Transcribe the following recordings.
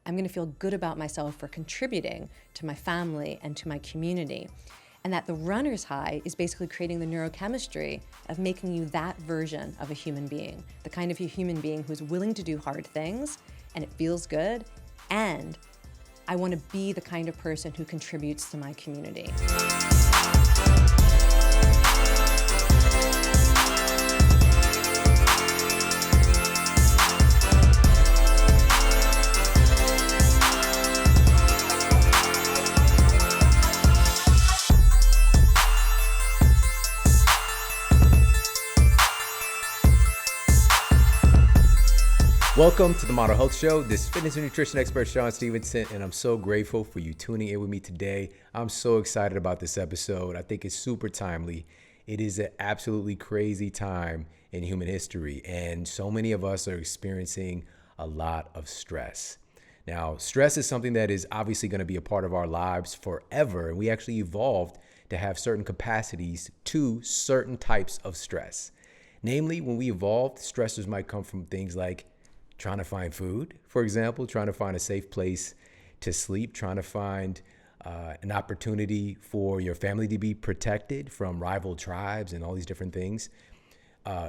I'm going to feel good about myself for contributing to my family and to my community. And that the runner's high is basically creating the neurochemistry of making you that version of a human being, the kind of a human being who's willing to do hard things and it feels good. And I want to be the kind of person who contributes to my community. Welcome to the Model Health Show. This is fitness and nutrition expert Shawn Stevenson, and I'm so grateful for you tuning in with me today. I'm so excited about this episode. I think it's super timely. It is an absolutely crazy time in human history, and so many of us are experiencing a lot of stress. Now, stress is something that is obviously going to be a part of our lives forever, and we actually evolved to have certain capacities to certain types of stress. Namely, when we evolved, stressors might come from things like trying to find food, for example, trying to find a safe place to sleep, trying to find an opportunity for your family to be protected from rival tribes and all these different things.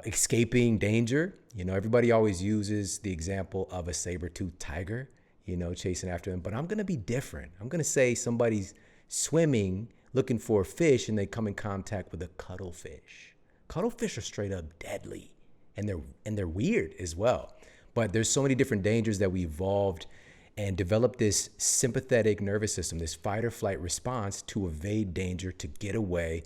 Escaping danger. You know, everybody always uses the example of a saber-toothed tiger, you know, chasing after them. But I'm going to be different. I'm going to say somebody's swimming, looking for a fish, and they come in contact with a cuttlefish. Cuttlefish are straight up deadly, and they're weird as well. But there's so many different dangers that we evolved and developed this sympathetic nervous system, this fight or flight response to evade danger, to get away,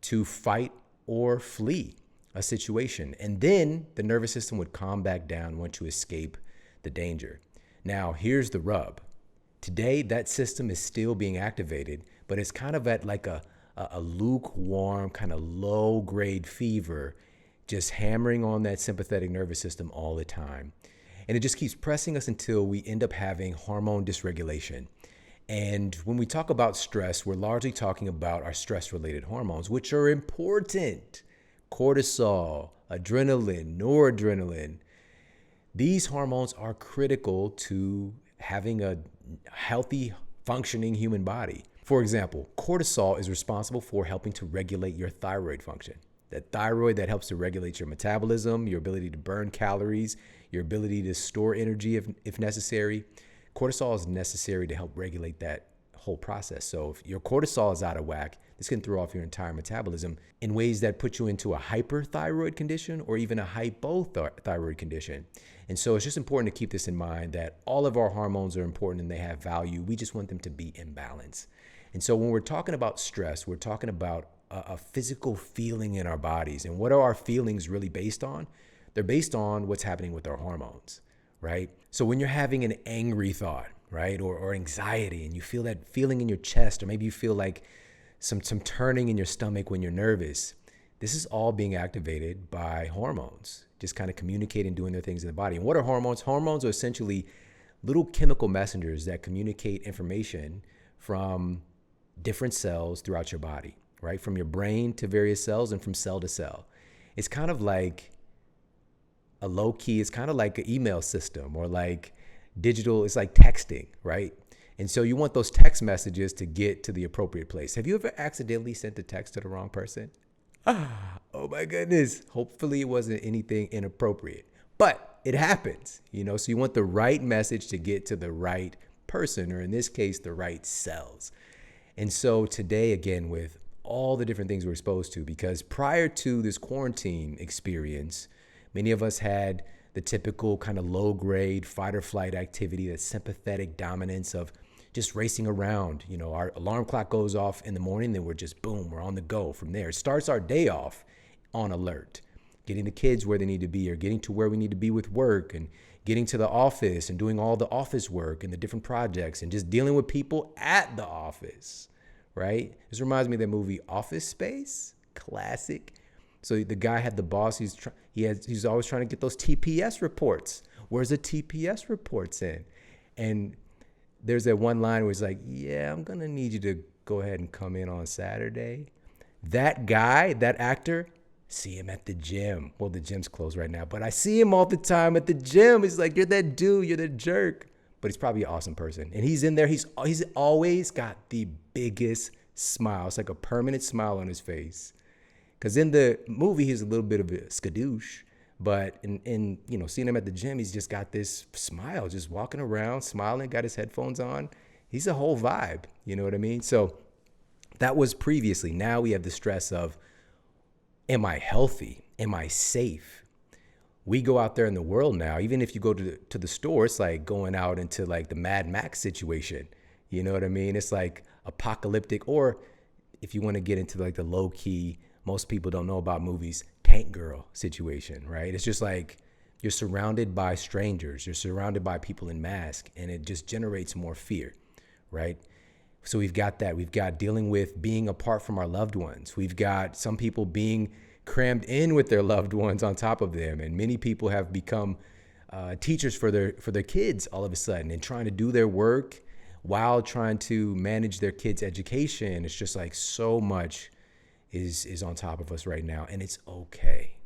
to fight or flee a situation. And then the nervous system would calm back down, want to escape the danger. Now, here's the rub. Today, that system is still being activated, but it's kind of at like a lukewarm, kind of low-grade fever, just hammering on that sympathetic nervous system all the time. And it just keeps pressing us until we end up having hormone dysregulation. And when we talk about stress, we're largely talking about our stress-related hormones, which are important. Cortisol, adrenaline, noradrenaline. These hormones are critical to having a healthy, functioning human body. For example, cortisol is responsible for helping to regulate your thyroid function. That thyroid that helps to regulate your metabolism, your ability to burn calories, your ability to store energy if necessary. Cortisol is necessary to help regulate that whole process. So if your cortisol is out of whack, this can throw off your entire metabolism in ways that put you into a hyperthyroid condition or even a hypothyroid condition. And so it's just important to keep this in mind that all of our hormones are important and they have value. We just want them to be in balance. And so when we're talking about stress, we're talking about a physical feeling in our bodies. And what are our feelings really based on? They're based on what's happening with our hormones, right? So when you're having an angry thought, right, or anxiety, and you feel that feeling in your chest, or maybe you feel like some turning in your stomach when you're nervous, this is all being activated by hormones, just kind of communicating, doing their things in the body. And what are hormones? Hormones are essentially little chemical messengers that communicate information from different cells throughout your body, right? From your brain to various cells and from cell to cell. It's kind of like a low key, it's kind of like an email system or like digital, it's like texting, right? And so you want those text messages to get to the appropriate place. Have you ever accidentally sent a text to the wrong person? Oh my goodness. Hopefully it wasn't anything inappropriate, but it happens, you know? So you want the right message to get to the right person, or in this case, the right cells. And so today, again, with all the different things we're exposed to, because prior to this quarantine experience, many of us had the typical kind of low-grade fight or flight activity, that sympathetic dominance of just racing around. You know, our alarm clock goes off in the morning, then we're just, boom, we're on the go from there. It starts our day off on alert, getting the kids where they need to be or getting to where we need to be with work and getting to the office and doing all the office work and the different projects and just dealing with people at the office, right? This reminds me of that movie Office Space, classic. So the guy had the boss, he's always trying to get those TPS reports. Where's the TPS reports in? And there's that one line where it's like, yeah, I'm going to need you to go ahead and come in on Saturday. That guy, that actor, see him at the gym. Well, the gym's closed right now, but I see him all the time at the gym. It's like, you're that dude, you're the jerk. but he's probably an awesome person. And he's in there. He's always got the biggest smile. It's like a permanent smile on his face. Because in the movie, he's a little bit of a skadoosh. But in seeing him at the gym, he's just got this smile, just walking around, smiling, got his headphones on. He's a whole vibe. You know what I mean? So that was previously. Now we have the stress of, am I healthy? Am I safe? We go out there in the world now, even if you go to the store, it's like going out into like the Mad Max situation. You know what I mean? It's like apocalyptic, or if you want to get into like the low key, most people don't know about movies, Tank Girl situation, right? It's just like you're surrounded by strangers. You're surrounded by people in masks, and it just generates more fear, right? So we've got that. We've got dealing with being apart from our loved ones. We've got some people being crammed in with their loved ones on top of them. And many people have become teachers for their kids all of a sudden, and trying to do their work while trying to manage their kids' education. It's just like so much is on top of us right now, and it's okay.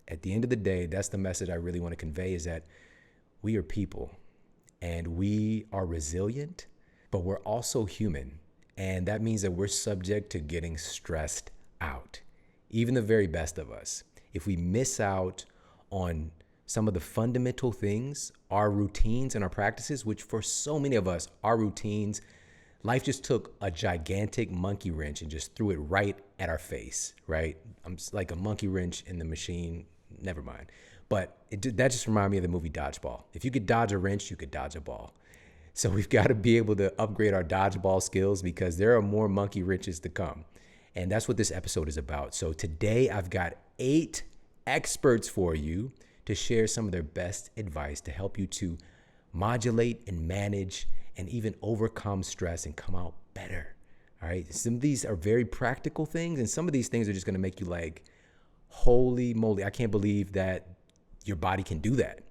At the end of the day, that's the message I really want to convey, is that we are people and we are resilient, but we're also human. And that means that we're subject to getting stressed out. Even the very best of us, if we miss out on some of the fundamental things, our routines and our practices, which for so many of us, our routines, life just took a gigantic monkey wrench and just threw it right at our face, right? I'm like a monkey wrench in the machine, never mind. But that just reminded me of the movie Dodgeball. If you could dodge a wrench, you could dodge a ball. So we've got to be able to upgrade our dodgeball skills, because there are more monkey wrenches to come. And that's what this episode is about. So today I've got 8 experts for you to share some of their best advice to help you to modulate and manage and even overcome stress and come out better. All right. Some of these are very practical things, and some of these things are just going to make you like, holy moly, I can't believe that your body can do that.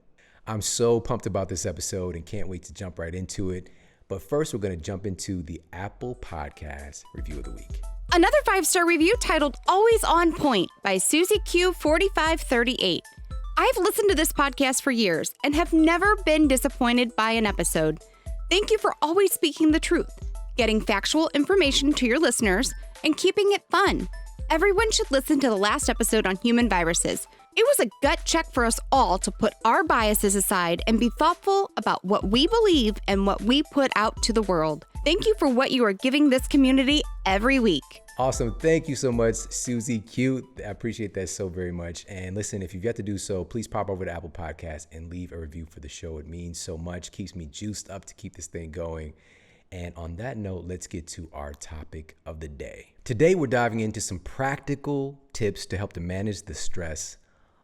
I'm so pumped about this episode and can't wait to jump right into it. But first, we're going to jump into the Apple Podcast Review of the Week. Another 5-star review titled Always On Point by Susie Q4538. I've listened to this podcast for years and have never been disappointed by an episode. Thank you for always speaking the truth, getting factual information to your listeners, and keeping it fun. Everyone should listen to the last episode on human viruses. It was a gut check for us all to put our biases aside and be thoughtful about what we believe and what we put out to the world. Thank you for what you are giving this community every week. Awesome. Thank you so much, Susie Q. I appreciate that so very much. And listen, if you've yet to do so, please pop over to Apple Podcasts and leave a review for the show. It means so much, keeps me juiced up to keep this thing going. And on that note, let's get to our topic of the day. Today, we're diving into some practical tips to help to manage the stress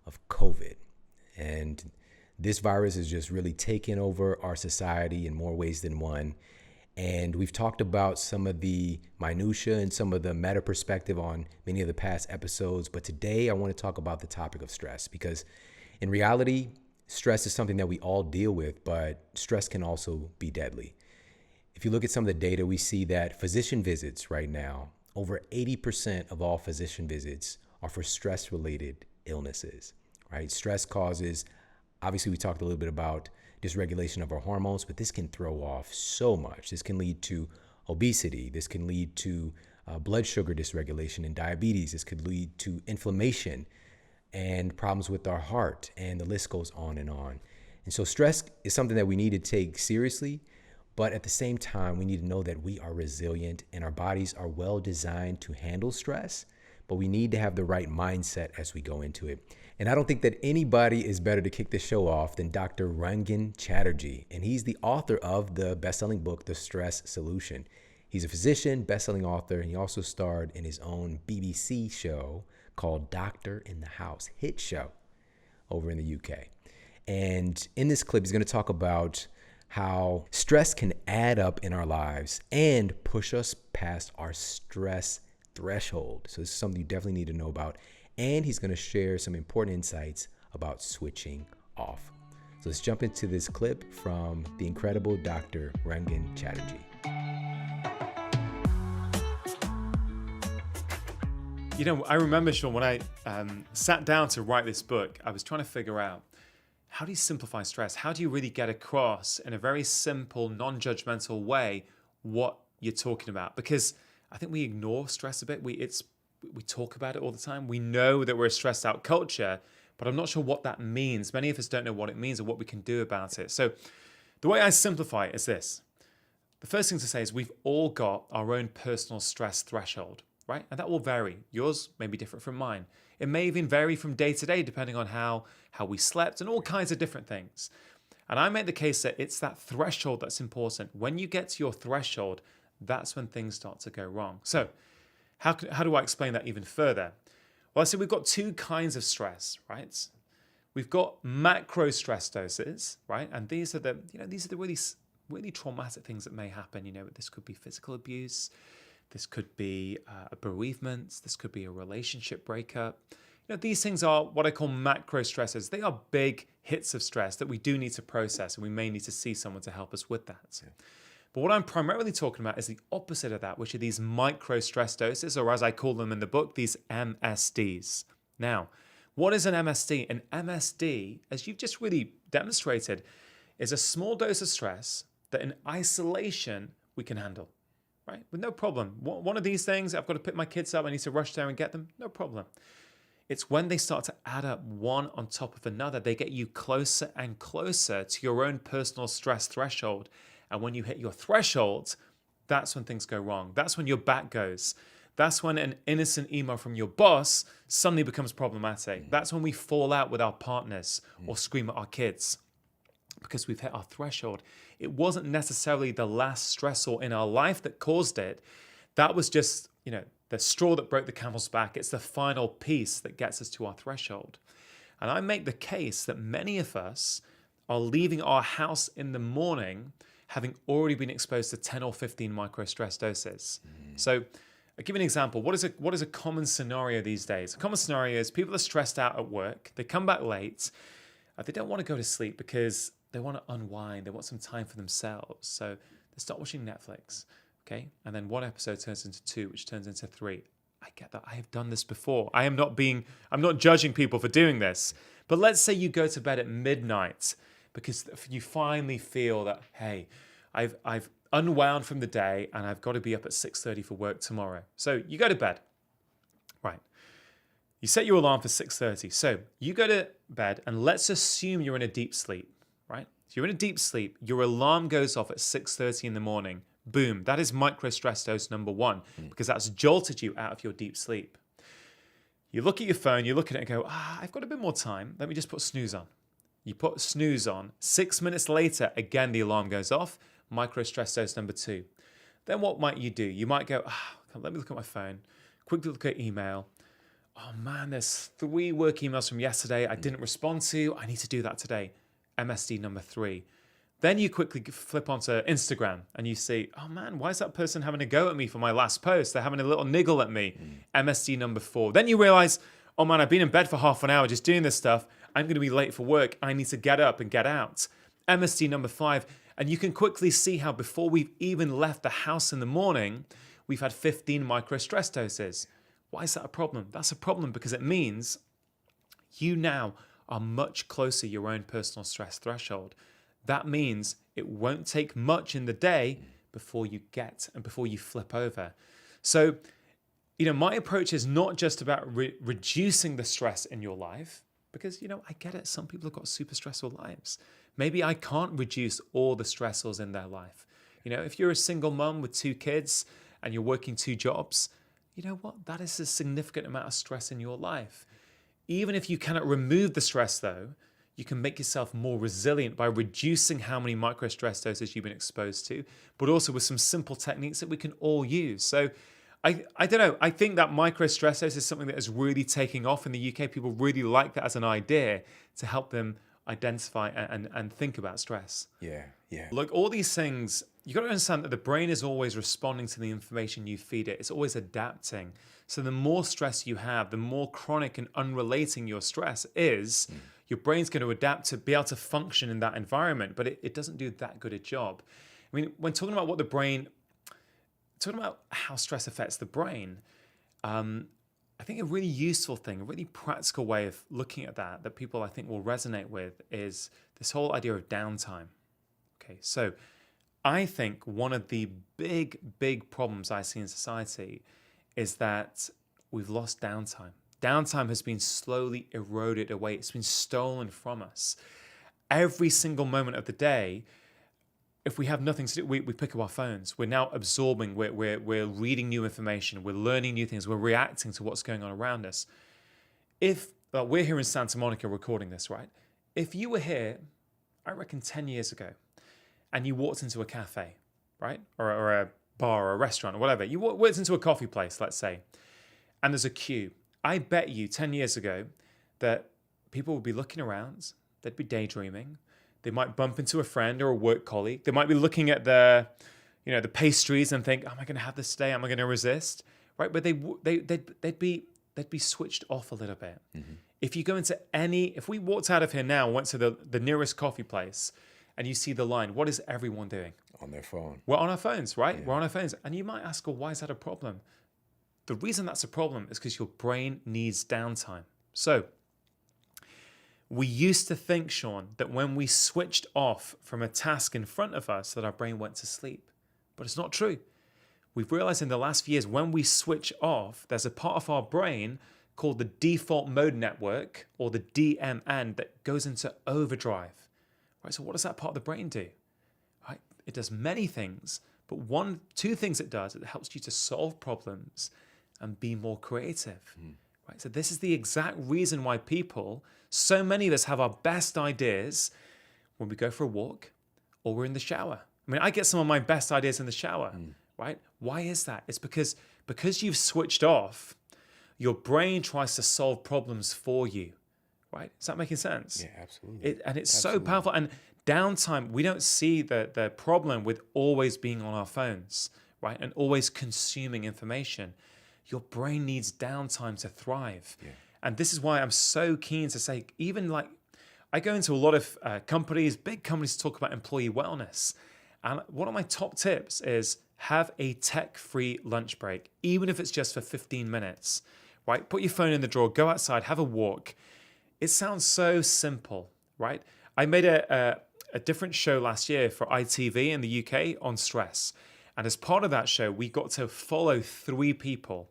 of COVID. And this virus is just really taking over our society in more ways than one. And we've talked about some of the minutia and some of the meta perspective on many of the past episodes. But today I want to talk about the topic of stress, because in reality, stress is something that we all deal with, but stress can also be deadly. If you look at some of the data, we see that physician visits right now, over 80% of all physician visits are for stress-related illnesses, right? Stress causes, obviously we talked a little bit about dysregulation of our hormones, but this can throw off so much. This can lead to obesity. This can lead to blood sugar dysregulation and diabetes. This could lead to inflammation and problems with our heart, and the list goes on and on. And so stress is something that we need to take seriously, but at the same time, we need to know that we are resilient and our bodies are well designed to handle stress, but we need to have the right mindset as we go into it. And I don't think that anybody is better to kick the show off than Dr. Rangan Chatterjee. And he's the author of the best-selling book, The Stress Solution. He's a physician, best-selling author, and he also starred in his own BBC show called Doctor in the House, hit show over in the UK. And in this clip, he's going to talk about how stress can add up in our lives and push us past our stress threshold. So this is something you definitely need to know about. And he's going to share some important insights about switching off. So let's jump into this clip from the incredible Dr. Rangan Chatterjee. You know, I remember, Shawn, when I sat down to write this book, I was trying to figure out how do you simplify stress? How do you really get across in a very simple, non-judgmental way what you're talking about? Because I think we ignore stress a bit. We talk about it all the time. We know that we're a stressed out culture, but I'm not sure what that means. Many of us don't know what it means or what we can do about it. So the way I simplify it is this. The first thing to say is we've all got our own personal stress threshold, right? And that will vary. Yours may be different from mine. It may even vary from day to day, depending on how we slept and all kinds of different things. And I make the case that it's that threshold that's important. When you get to your threshold, that's when things start to go wrong. So how do I explain that even further? Well, I said we've got two kinds of stress, right? We've got macro stress doses, right? And these are the really traumatic things that may happen. This could be physical abuse, this could be a bereavement, this could be a relationship breakup. These things are what I call macro stressors. They are big hits of stress that we do need to process, and we may need to see someone to help us with that. Yeah. But what I'm primarily talking about is the opposite of that, which are these micro stress doses, or as I call them in the book, these MSDs. Now, what is an MSD? An MSD, as you've just really demonstrated, is a small dose of stress that in isolation we can handle, right? With no problem. One of these things, I've got to pick my kids up, I need to rush there and get them, no problem. It's when they start to add up one on top of another, they get you closer and closer to your own personal stress threshold. And when you hit your threshold, that's when things go wrong. That's when your back goes. That's when an innocent email from your boss suddenly becomes problematic. That's when we fall out with our partners or scream at our kids because we've hit our threshold. It wasn't necessarily the last stressor in our life that caused it. That was just, the straw that broke the camel's back. It's the final piece that gets us to our threshold. And I make the case that many of us are leaving our house in the morning having already been exposed to 10 or 15 micro stress doses. So I'll give you an example. What is a common scenario these days? A common scenario is people are stressed out at work. They come back late. They don't want to go to sleep because they want to unwind. They want some time for themselves. So they start watching Netflix. Okay. And then one episode turns into 2, which turns into 3. I get that. I have done this before. I'm not judging people for doing this. But let's say you go to bed at midnight because you finally feel that, hey, I've unwound from the day and I've got to be up at 6:30 for work tomorrow. So you go to bed, right? You set your alarm for 6:30. So you go to bed and let's assume you're in a deep sleep, right? So you're in a deep sleep. Your alarm goes off at 6:30 in the morning. Boom. That is micro stress dose number 1 because that's jolted you out of your deep sleep. You look at your phone, you look at it and go, I've got a bit more time. Let me just put snooze on. You put snooze on. 6 minutes later, again, the alarm goes off. Micro stress dose number 2. Then what might you do? You might go, let me look at my phone. Quickly look at email. Oh man, there's 3 work emails from yesterday I didn't respond to. I need to do that today. MSD number 3. Then you quickly flip onto Instagram and you see, oh man, why is that person having a go at me for my last post? They're having a little niggle at me. MSD number 4. Then you realize, oh man, I've been in bed for half an hour just doing this stuff. I'm going to be late for work. I need to get up and get out. MSD number 5. And you can quickly see how before we've even left the house in the morning, we've had 15 micro stress doses. Why is that a problem? That's a problem because it means you now are much closer to your own personal stress threshold. That means it won't take much in the day before you flip over. So, my approach is not just about reducing the stress in your life, because, I get it. Some people have got super stressful lives. Maybe I can't reduce all the stressors in their life. If you're a single mom with 2 kids and you're working 2 jobs, you know what? That is a significant amount of stress in your life. Even if you cannot remove the stress, though, you can make yourself more resilient by reducing how many micro stress doses you've been exposed to, but also with some simple techniques that we can all use. So I don't know. I think that micro stress dose is something that is really taking off in the UK. People really like that as an idea to help them identify and think about stress. Yeah. Look, all these things, you got to understand that the brain is always responding to the information you feed it. It's always adapting. So the more stress you have, the more chronic and unrelating your stress is, your brain's going to adapt to be able to function in that environment, but it doesn't do that good a job. I mean, when talking about talking about how stress affects the brain, I I think a really useful thing, a really practical way of looking at that people I think will resonate with is this whole idea of downtime. Okay, so I think one of the big problems I see in society is that we've lost downtime. Downtime has been slowly eroded away. It's been stolen from us. Every single moment of the day, if we have nothing to do, we pick up our phones. We're now absorbing, we're reading new information, we're learning new things, we're reacting to what's going on around us. We're here in Santa Monica recording this, right? If you were here, I reckon 10 years ago, and you walked into a cafe, right? Or a bar or a restaurant or whatever. You walked into a coffee place, let's say, and there's a queue. I bet you 10 years ago that people would be looking around, they'd be daydreaming, they might bump into a friend or a work colleague. They might be looking at the pastries and think, am I going to have this today? Am I going to resist? Right? But they'd be switched off a little bit. Mm-hmm. If we walked out of here now and went to the nearest coffee place and you see the line, what is everyone doing? On their phone. We're on our phones, right? Yeah. We're on our phones. And you might ask, well, why is that a problem? The reason that's a problem is because your brain needs downtime. So we used to think, Shawn, that when we switched off from a task in front of us, that our brain went to sleep. But it's not true. We've realized in the last few years, when we switch off, there's a part of our brain called the default mode network, or the DMN, that goes into overdrive. Right? So what does that part of the brain do? Right? It does many things, but two things it does, it helps you to solve problems and be more creative. Right? So this is the exact reason why so many of us have our best ideas when we go for a walk or we're in the shower. I mean, I get some of my best ideas in the shower, right? Why is that? It's because you've switched off, your brain tries to solve problems for you, right? Is that making sense? Yeah, absolutely. It's so powerful. And downtime, we don't see the problem with always being on our phones, right? And always consuming information. Your brain needs downtime to thrive. Yeah. And this is why I'm so keen to say, I go into a lot of companies, big companies, to talk about employee wellness. And one of my top tips is have a tech-free lunch break, even if it's just for 15 minutes, right? Put your phone in the drawer, go outside, have a walk. It sounds so simple, right? I made a different show last year for ITV in the UK on stress. And as part of that show, we got to follow 3 people.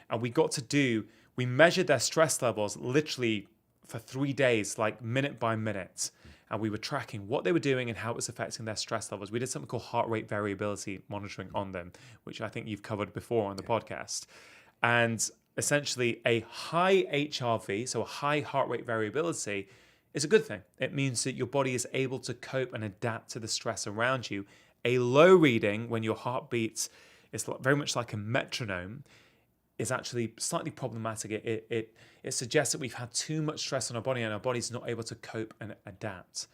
And we measured their stress levels literally for 3 days, like minute by minute. And we were tracking what they were doing and how it was affecting their stress levels. We did something called heart rate variability monitoring on them, which I think you've covered before on the podcast. And essentially a high HRV, so a high heart rate variability, is a good thing. It means that your body is able to cope and adapt to the stress around you. A low reading, when your heart beats, is very much like a metronome, is actually slightly problematic. It suggests that we've had too much stress on our body and our body's not able to cope and adapt.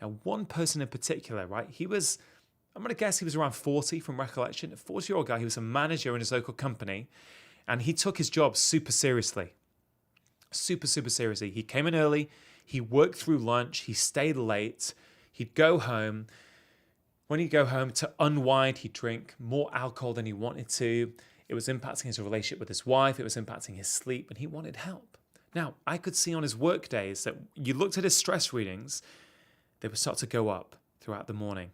Now, one person in particular, right? I'm going to guess he was around 40 from recollection. A 40-year-old guy. He was a manager in his local company, and he took his job super seriously. Super seriously. He came in early. He worked through lunch. He stayed late. He'd go home. When he'd go home to unwind, he'd drink more alcohol than he wanted to. It was impacting his relationship with his wife. It was impacting his sleep, and he wanted help. Now, I could see on his work days that you looked at his stress readings, they would start to go up throughout the morning.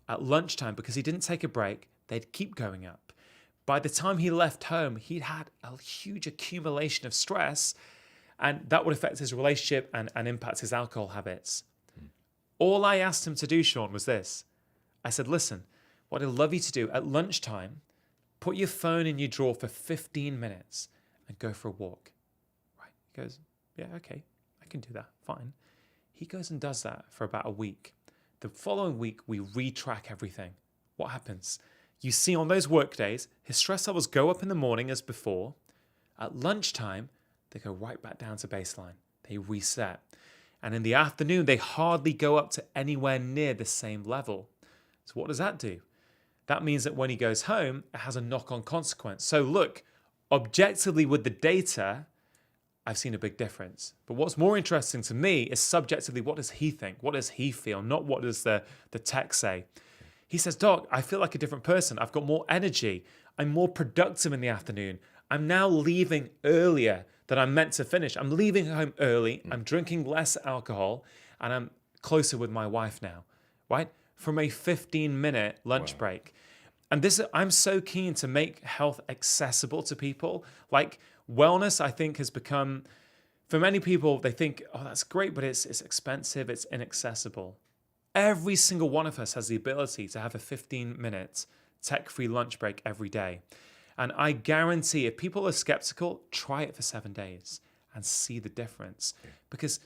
At lunchtime, because he didn't take a break, they'd keep going up. By the time he left home, he'd had a huge accumulation of stress, and that would affect his relationship and impact his alcohol habits. All I asked him to do, Shawn, was this. I said, listen, what I'd love you to do at lunchtime, put your phone in your drawer for 15 minutes and go for a walk. Right? He goes, yeah, okay, I can do that, fine. He goes and does that for about a week. The following week, we retrack everything. What happens? You see on those work days, his stress levels go up in the morning as before. At lunchtime, they go right back down to baseline. They reset. And in the afternoon, they hardly go up to anywhere near the same level. So what does that do? That means that when he goes home, it has a knock-on consequence. So look, objectively with the data, I've seen a big difference. But what's more interesting to me is subjectively, what does he think? What does he feel? Not what does the tech say. He says, Doc, I feel like a different person. I've got more energy. I'm more productive in the afternoon. I'm now leaving earlier than I'm meant to finish. I'm leaving home early. I'm drinking less alcohol, and I'm closer with my wife now, right? From a 15-minute lunch break. And this, I'm so keen to make health accessible to people. Like wellness, I think, has become, for many people, they think, oh, that's great, but it's expensive, it's inaccessible. Every single one of us has the ability to have a 15-minute tech-free lunch break every day. And I guarantee if people are skeptical, try it for 7 days and see the difference. Because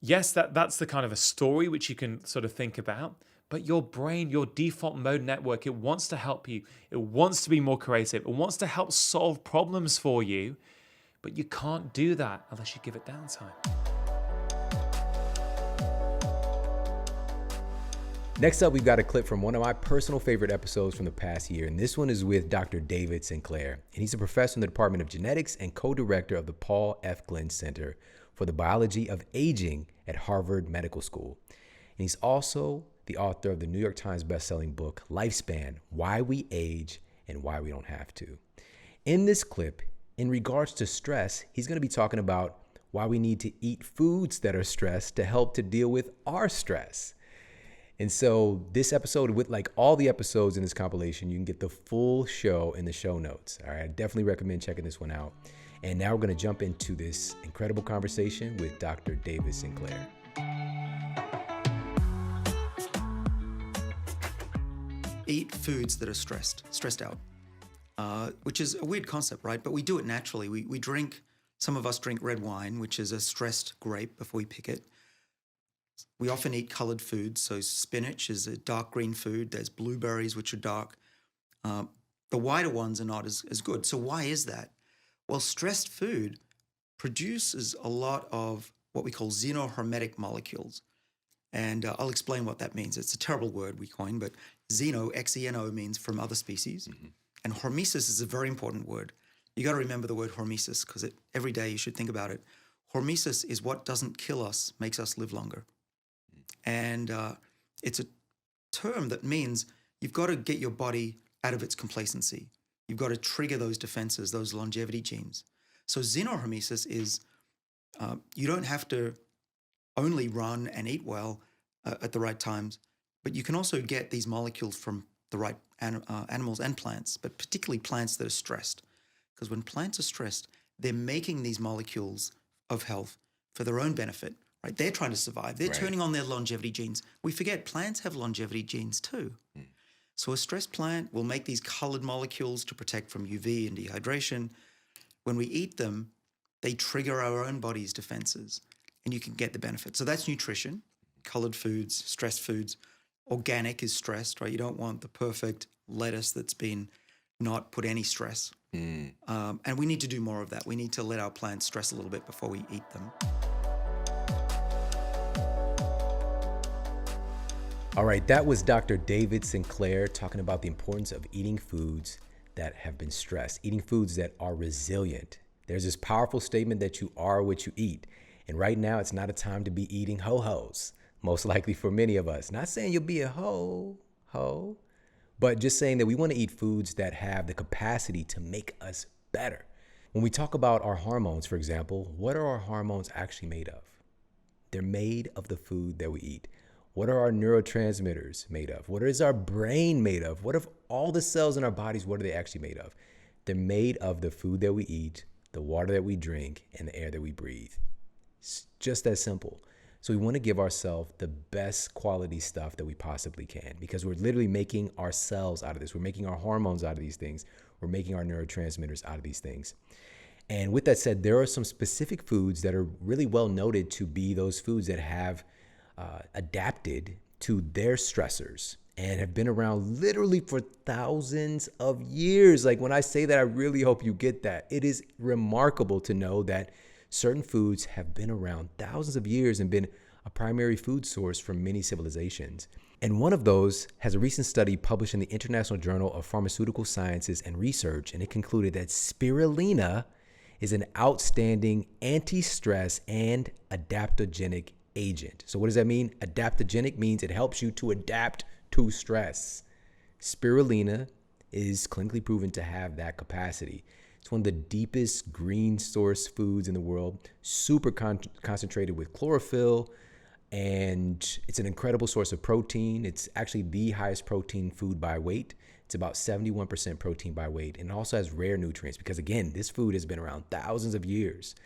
yes, that's the kind of a story which you can sort of think about, but your brain, your default mode network, it wants to help you. It wants to be more creative. It wants to help solve problems for you, but you can't do that unless you give it downtime. Next up, we've got a clip from one of my personal favorite episodes from the past year, and this one is with Dr. David Sinclair, and he's a professor in the Department of Genetics and co-director of the Paul F. Glenn Center for the Biology of Aging at Harvard Medical School. And he's also the author of the New York Times bestselling book, Lifespan: Why We Age and Why We Don't Have to. In this clip, in regards to stress, he's going to be talking about why we need to eat foods that are stressed to help to deal with our stress. And so this episode, with like all the episodes in this compilation, you can get the full show in the show notes. All right, I definitely recommend checking this one out. And now we're going to jump into this incredible conversation with Dr. David Sinclair. Eat foods that are stressed out, which is a weird concept, right? But we do it naturally. We drink, some of us drink red wine, which is a stressed grape before we pick it. We often eat colored foods. So spinach is a dark green food. There's blueberries, which are dark. The whiter ones are not as good. So why is that? Well, stressed food produces a lot of what we call xenohormetic molecules. And I'll explain what that means. It's a terrible word we coined, but xeno, X-E-N-O, means from other species. Mm-hmm. And hormesis is a very important word. You got to remember the word hormesis because every day you should think about it. Hormesis is what doesn't kill us, makes us live longer. And it's a term that means you've got to get your body out of its complacency. You've got to trigger those defenses, those longevity genes. So xenohormesis is you don't have to only run and eat well at the right times, but you can also get these molecules from the right animals and plants, but particularly plants that are stressed. Because when plants are stressed, they're making these molecules of health for their own benefit, right? They're trying to survive. They're turning on their longevity genes. We forget plants have longevity genes too. Mm. So a stressed plant will make these colored molecules to protect from UV and dehydration. When we eat them, they trigger our own body's defenses, and you can get the benefit. So that's nutrition, colored foods, stressed foods. Organic is stressed, right? You don't want the perfect lettuce that's been not put any stress. Mm. And we need to do more of that. We need to let our plants stress a little bit before we eat them. All right, that was Dr. David Sinclair talking about the importance of eating foods that have been stressed, eating foods that are resilient. There's this powerful statement that you are what you eat. And right now, it's not a time to be eating ho-hos, most likely for many of us. Not saying you'll be a ho, but just saying that we want to eat foods that have the capacity to make us better. When we talk about our hormones, for example, what are our hormones actually made of? They're made of the food that we eat. What are our neurotransmitters made of? What is our brain made of? What if all the cells in our bodies, what are they actually made of? They're made of the food that we eat, the water that we drink, and the air that we breathe. It's just that simple. So we want to give ourselves the best quality stuff that we possibly can because we're literally making our cells out of this. We're making our hormones out of these things. We're making our neurotransmitters out of these things. And with that said, there are some specific foods that are really well noted to be those foods that have adapted to their stressors and have been around literally for thousands of years. Like when I say that, I really hope you get that. It is remarkable to know that certain foods have been around thousands of years and been a primary food source for many civilizations. And one of those has a recent study published in the International Journal of Pharmaceutical Sciences and Research, and it concluded that spirulina is an outstanding anti-stress and adaptogenic agent. So what does that mean? Adaptogenic means it helps you to adapt to stress. Spirulina is clinically proven to have that capacity. It's one of the deepest green source foods in the world, super concentrated with chlorophyll, and it's an incredible source of protein. It's actually the highest protein food by weight. It's about 71% protein by weight, and it also has rare nutrients because, again, this food has been around thousands of years.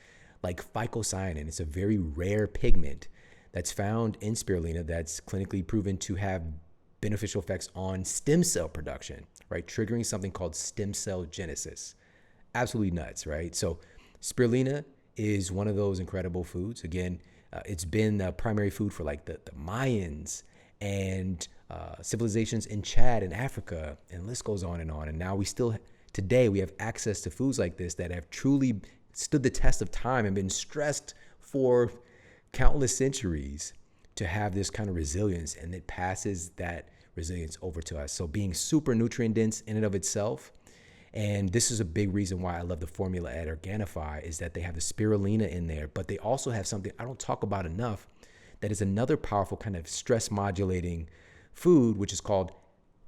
Like phycocyanin, it's a very rare pigment that's found in spirulina that's clinically proven to have beneficial effects on stem cell production, right? Triggering something called stem cell genesis. Absolutely nuts, right? So spirulina is one of those incredible foods. Again, it's been the primary food for like the Mayans and civilizations in Chad and Africa, and the list goes on. And now today we have access to foods like this that have truly stood the test of time and been stressed for countless centuries to have this kind of resilience, and it passes that resilience over to us. So being super nutrient dense in and of itself, and this is a big reason why I love the formula at Organifi, is that they have the spirulina in there, but they also have something I don't talk about enough that is another powerful kind of stress modulating food, which is called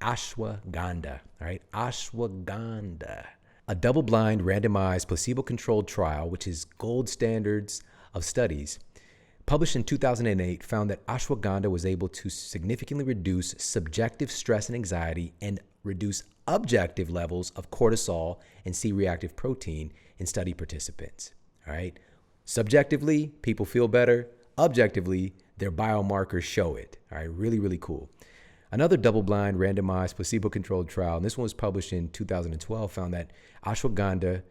ashwagandha, all right? Ashwagandha, a double-blind randomized placebo-controlled trial, which is gold standards of studies, published in 2008, found that ashwagandha was able to significantly reduce subjective stress and anxiety and reduce objective levels of cortisol and C-reactive protein in study participants. All right. Subjectively, people feel better. Objectively, their biomarkers show it. All right. Really, really cool. Another double-blind randomized placebo-controlled trial, and this one was published in 2012, found that ashwagandha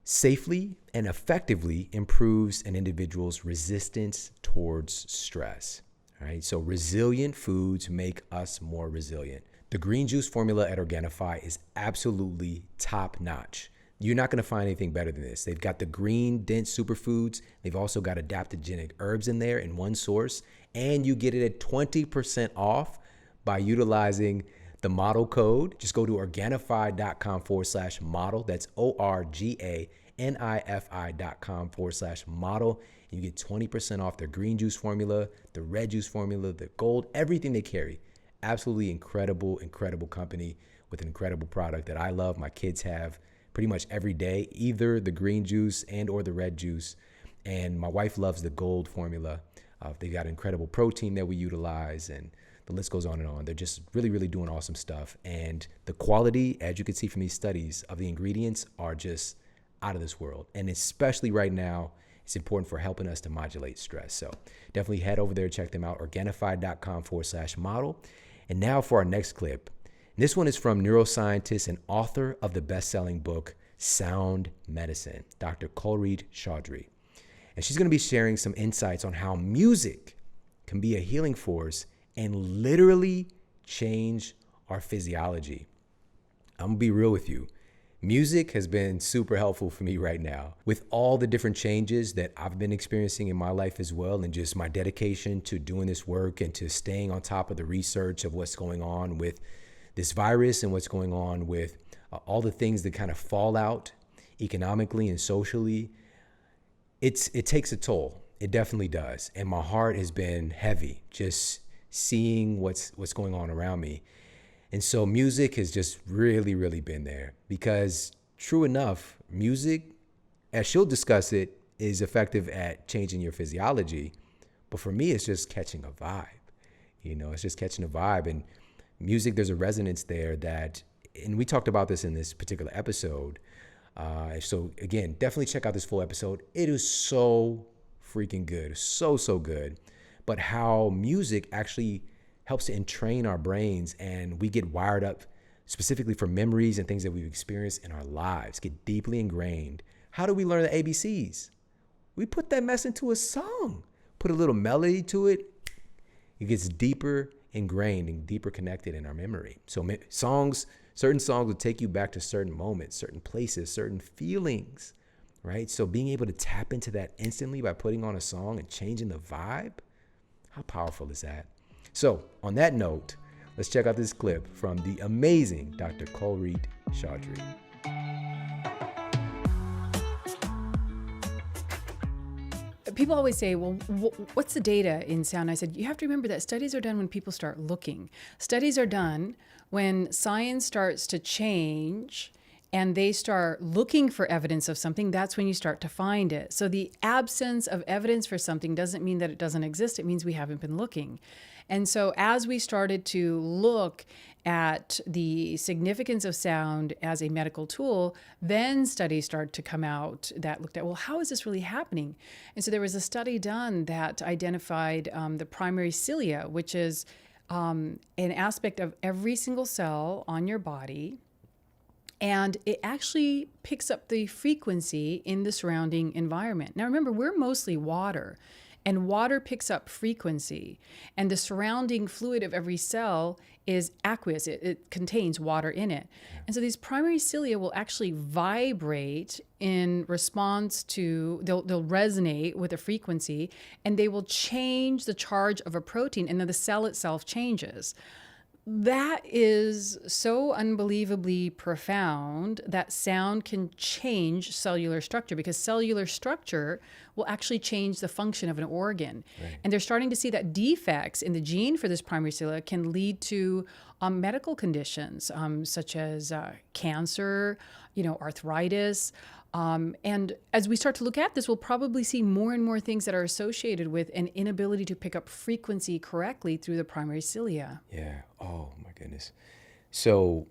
safely and effectively improves an individual's resistance towards stress. All right, so resilient foods make us more resilient. The green juice formula at Organifi is absolutely top notch. You're not going to find anything better than this. They've got the green, dense superfoods. They've also got adaptogenic herbs in there in one source, and you get it at 20% off by utilizing the model code. Just go to Organifi.com/model. That's ORGANIFI.com/model. And you get 20% off their green juice formula, the red juice formula, the gold, everything they carry. Absolutely incredible, incredible company with an incredible product that I love. My kids have pretty much every day, either the green juice and or the red juice. And my wife loves the gold formula. They got incredible protein that we utilize, and the list goes on and on. They're just really, really doing awesome stuff. And the quality, as you can see from these studies, of the ingredients are just out of this world. And especially right now, it's important for helping us to modulate stress. So definitely head over there, check them out, Organifi.com/model. And now for our next clip. This one is from neuroscientist and author of the best-selling book, Sound Medicine, Dr. Chatterjee Chatterjee. And she's going to be sharing some insights on how music can be a healing force and literally change our physiology. I'm going to be real with you. Music has been super helpful for me right now with all the different changes that I've been experiencing in my life as well, and just my dedication to doing this work and to staying on top of the research of what's going on with this virus and what's going on with all the things that kind of fall out economically and socially. It takes a toll. It definitely does. And my heart has been heavy just seeing what's going on around me. And so music has just really, really been there because, true enough, music, as she'll discuss it, is effective at changing your physiology. But for me, it's just catching a vibe. It's just catching a vibe. And music, there's a resonance there that, and we talked about this in this particular episode. So again, definitely check out this full episode. It is so freaking good. So good. But how music actually helps to entrain our brains, and we get wired up specifically for memories and things that we've experienced in our lives, get deeply ingrained. How do we learn the ABCs? We put that mess into a song, put a little melody to it. It gets deeper ingrained and deeper connected in our memory. So certain songs will take you back to certain moments, certain places, certain feelings, right? So being able to tap into that instantly by putting on a song and changing the vibe, how powerful is that? So on that note, let's check out this clip from the amazing Dr. Chatterjee Chatterjee. People always say, well, what's the data in sound? I said, you have to remember that studies are done when people start looking. Studies are done when science starts to change and they start looking for evidence of something, that's when you start to find it. So the absence of evidence for something doesn't mean that it doesn't exist. It means we haven't been looking. And so as we started to look at the significance of sound as a medical tool, then studies started to come out that looked at, well, how is this really happening? And so there was a study done that identified the primary cilia, which is an aspect of every single cell on your body. And it actually picks up the frequency in the surrounding environment. Now, remember, we're mostly water, and water picks up frequency. And the surrounding fluid of every cell is aqueous. It contains water in it. And so these primary cilia will actually vibrate in response to, they'll resonate with a frequency, and they will change the charge of a protein, and then the cell itself changes. That is so unbelievably profound that sound can change cellular structure, because cellular structure will actually change the function of an organ. Right. And they're starting to see that defects in the gene for this primary cilia can lead to medical conditions such as cancer, arthritis. And as we start to look at this, we'll probably see more and more things that are associated with an inability to pick up frequency correctly through the primary cilia. Yeah. Oh, my goodness. So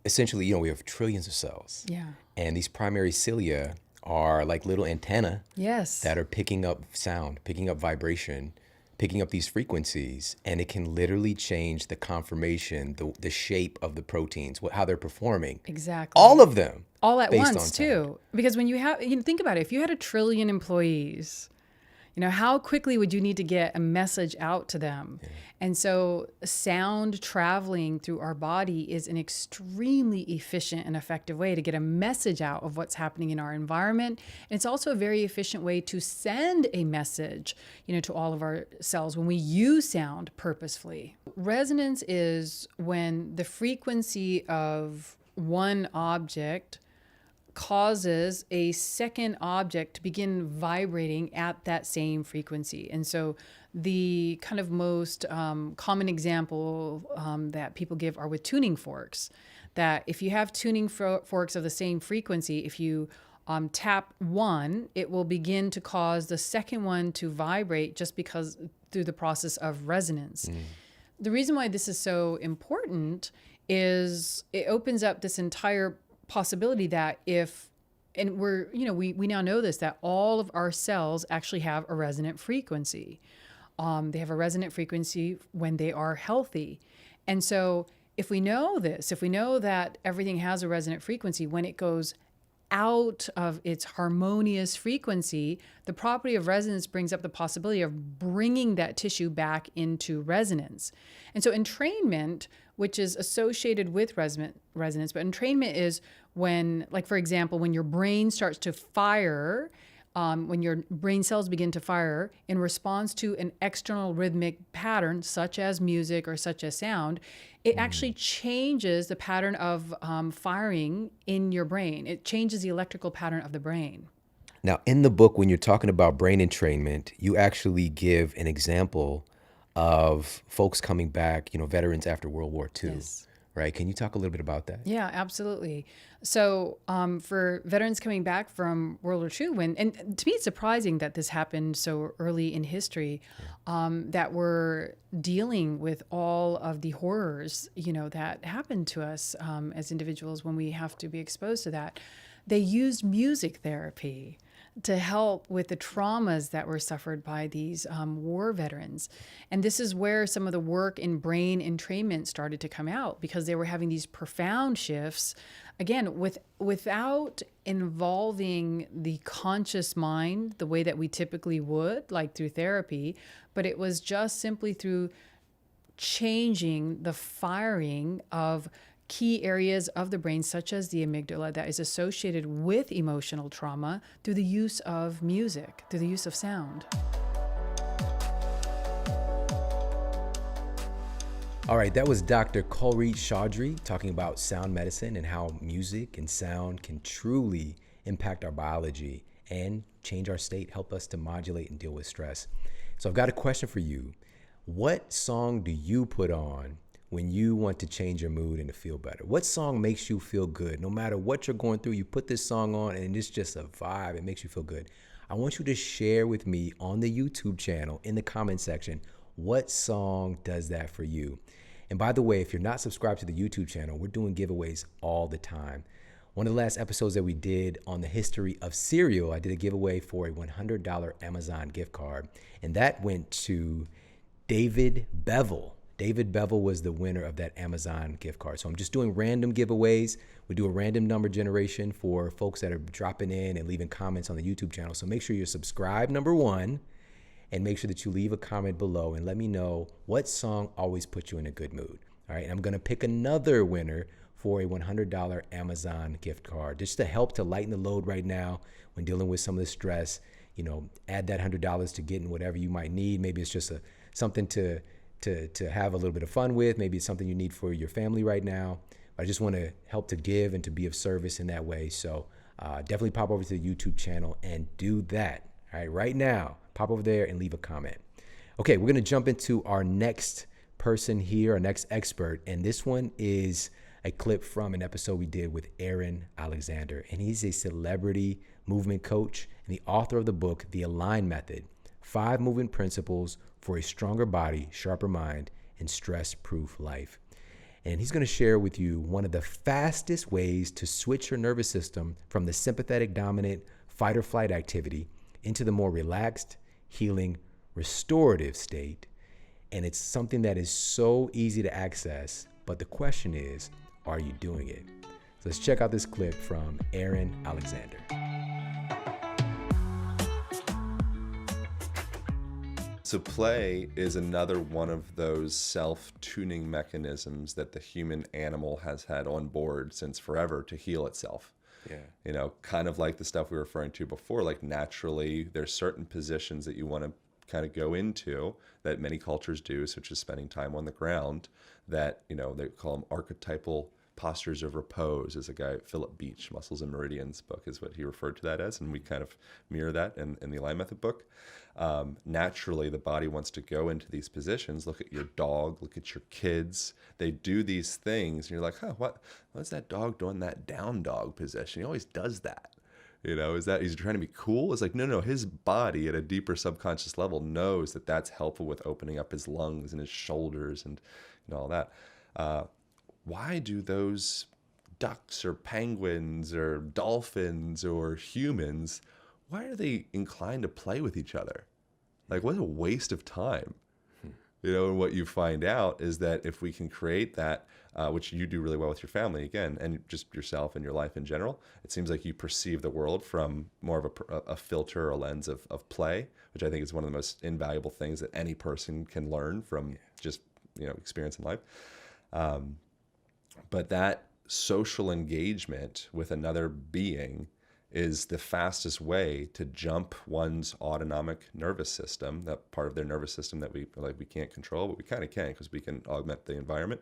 essentially, we have trillions of cells. Yeah. And these primary cilia are like little antennae. Yes. That are picking up sound, picking up vibration, picking up these frequencies, and it can literally change the conformation, the shape of the proteins, how they're performing. Exactly. All of them. All at once, too. Because when you have, think about it, if you had 1 trillion employees, how quickly would you need to get a message out to them? Yeah. And so sound traveling through our body is an extremely efficient and effective way to get a message out of what's happening in our environment. And it's also a very efficient way to send a message, to all of our cells when we use sound purposefully. Resonance is when the frequency of one object causes a second object to begin vibrating at that same frequency. And so the kind of most common example that people give are with tuning forks, that if you have tuning forks of the same frequency, if you tap one, it will begin to cause the second one to vibrate just because through the process of resonance. The reason why this is so important is it opens up this entire possibility that we now know this, that all of our cells actually have a resonant frequency. They have a resonant frequency when they are healthy. And so if we know this, if we know that everything has a resonant frequency, when it goes out of its harmonious frequency, the property of resonance brings up the possibility of bringing that tissue back into resonance. And so entrainment, which is associated with resonance, but entrainment is when, like, for example, when your brain starts to fire, when your brain cells begin to fire in response to an external rhythmic pattern, such as music or such as sound, it actually changes the pattern of firing in your brain. It changes the electrical pattern of the brain. Now, in the book, when you're talking about brain entrainment, you actually give an example of folks coming back, veterans after World War II. Yes. Right? Can you talk a little bit about that? Yeah, absolutely. So for veterans coming back from World War II, and to me it's surprising that this happened so early in history, that we're dealing with all of the horrors, that happen to us as individuals when we have to be exposed to that. They used music therapy to help with the traumas that were suffered by these war veterans. And this is where some of the work in brain entrainment started to come out, because they were having these profound shifts, again, without involving the conscious mind the way that we typically would, like through therapy, but it was just simply through changing the firing of key areas of the brain, such as the amygdala, that is associated with emotional trauma through the use of music, through the use of sound. All right, that was Dr. Kulreet Chaudhry talking about sound medicine and how music and sound can truly impact our biology and change our state, help us to modulate and deal with stress. So I've got a question for you. What song do you put on when you want to change your mood and to feel better? What song makes you feel good? No matter what you're going through, you put this song on and it's just a vibe. It makes you feel good. I want you to share with me on the YouTube channel in the comment section, what song does that for you? And by the way, if you're not subscribed to the YouTube channel, we're doing giveaways all the time. One of the last episodes that we did on the history of cereal, I did a giveaway for a $100 Amazon gift card, and that went to David Bevel. David Bevel was the winner of that Amazon gift card. So I'm just doing random giveaways. We do a random number generation for folks that are dropping in and leaving comments on the YouTube channel. So make sure you're subscribed, number one, and make sure that you leave a comment below and let me know what song always puts you in a good mood. All right, and I'm gonna pick another winner for a $100 Amazon gift card, just to help to lighten the load right now when dealing with some of the stress. You know, add that $100 to getting whatever you might need. Maybe it's just something to have a little bit of fun with. Maybe it's something you need for your family right now. I just want to help to give and to be of service in that way. So definitely pop over to the YouTube channel and do that. All right, right now, pop over there and leave a comment. Okay, we're going to jump into our next person here, our next expert. And this one is a clip from an episode we did with Aaron Alexander. And he's a celebrity movement coach and the author of the book, The Align Method, 5 Movement Principles for a Stronger Body, Sharper Mind, and Stress-Proof Life. And he's going to share with you one of the fastest ways to switch your nervous system from the sympathetic dominant fight or flight activity into the more relaxed, healing, restorative state. And it's something that is so easy to access, but the question is, are you doing it? So let's check out this clip from Aaron Alexander. So play is another one of those self-tuning mechanisms that the human animal has had on board since forever to heal itself. Yeah. You know, kind of like the stuff we were referring to before, like naturally there's certain positions that you want to kind of go into that many cultures do, such as spending time on the ground, that, you know, they call them archetypal postures of repose. As a guy, Philip Beach, Muscles and Meridians book is what he referred to that as, and we kind of mirror that in the Align Method book. Naturally, the body wants to go into these positions. Look at your dog, look at your kids. They do these things, and you're like, huh, what's that dog doing that down dog position? He always does that. You know, is that he's trying to be cool? It's like, no, his body at a deeper subconscious level knows that that's helpful with opening up his lungs and his shoulders and all that. Why do those ducks or penguins or dolphins or humans, why are they inclined to play with each other? Like, what a waste of time. You know, and what you find out is that if we can create that, which you do really well with your family, again, and just yourself and your life in general, it seems like you perceive the world from more of a filter or a lens of play, which I think is one of the most invaluable things that any person can learn from just, you know, experience in life. But that social engagement with another being is the fastest way to jump one's autonomic nervous system, that part of their nervous system that we can't control, but we kind of can because we can augment the environment,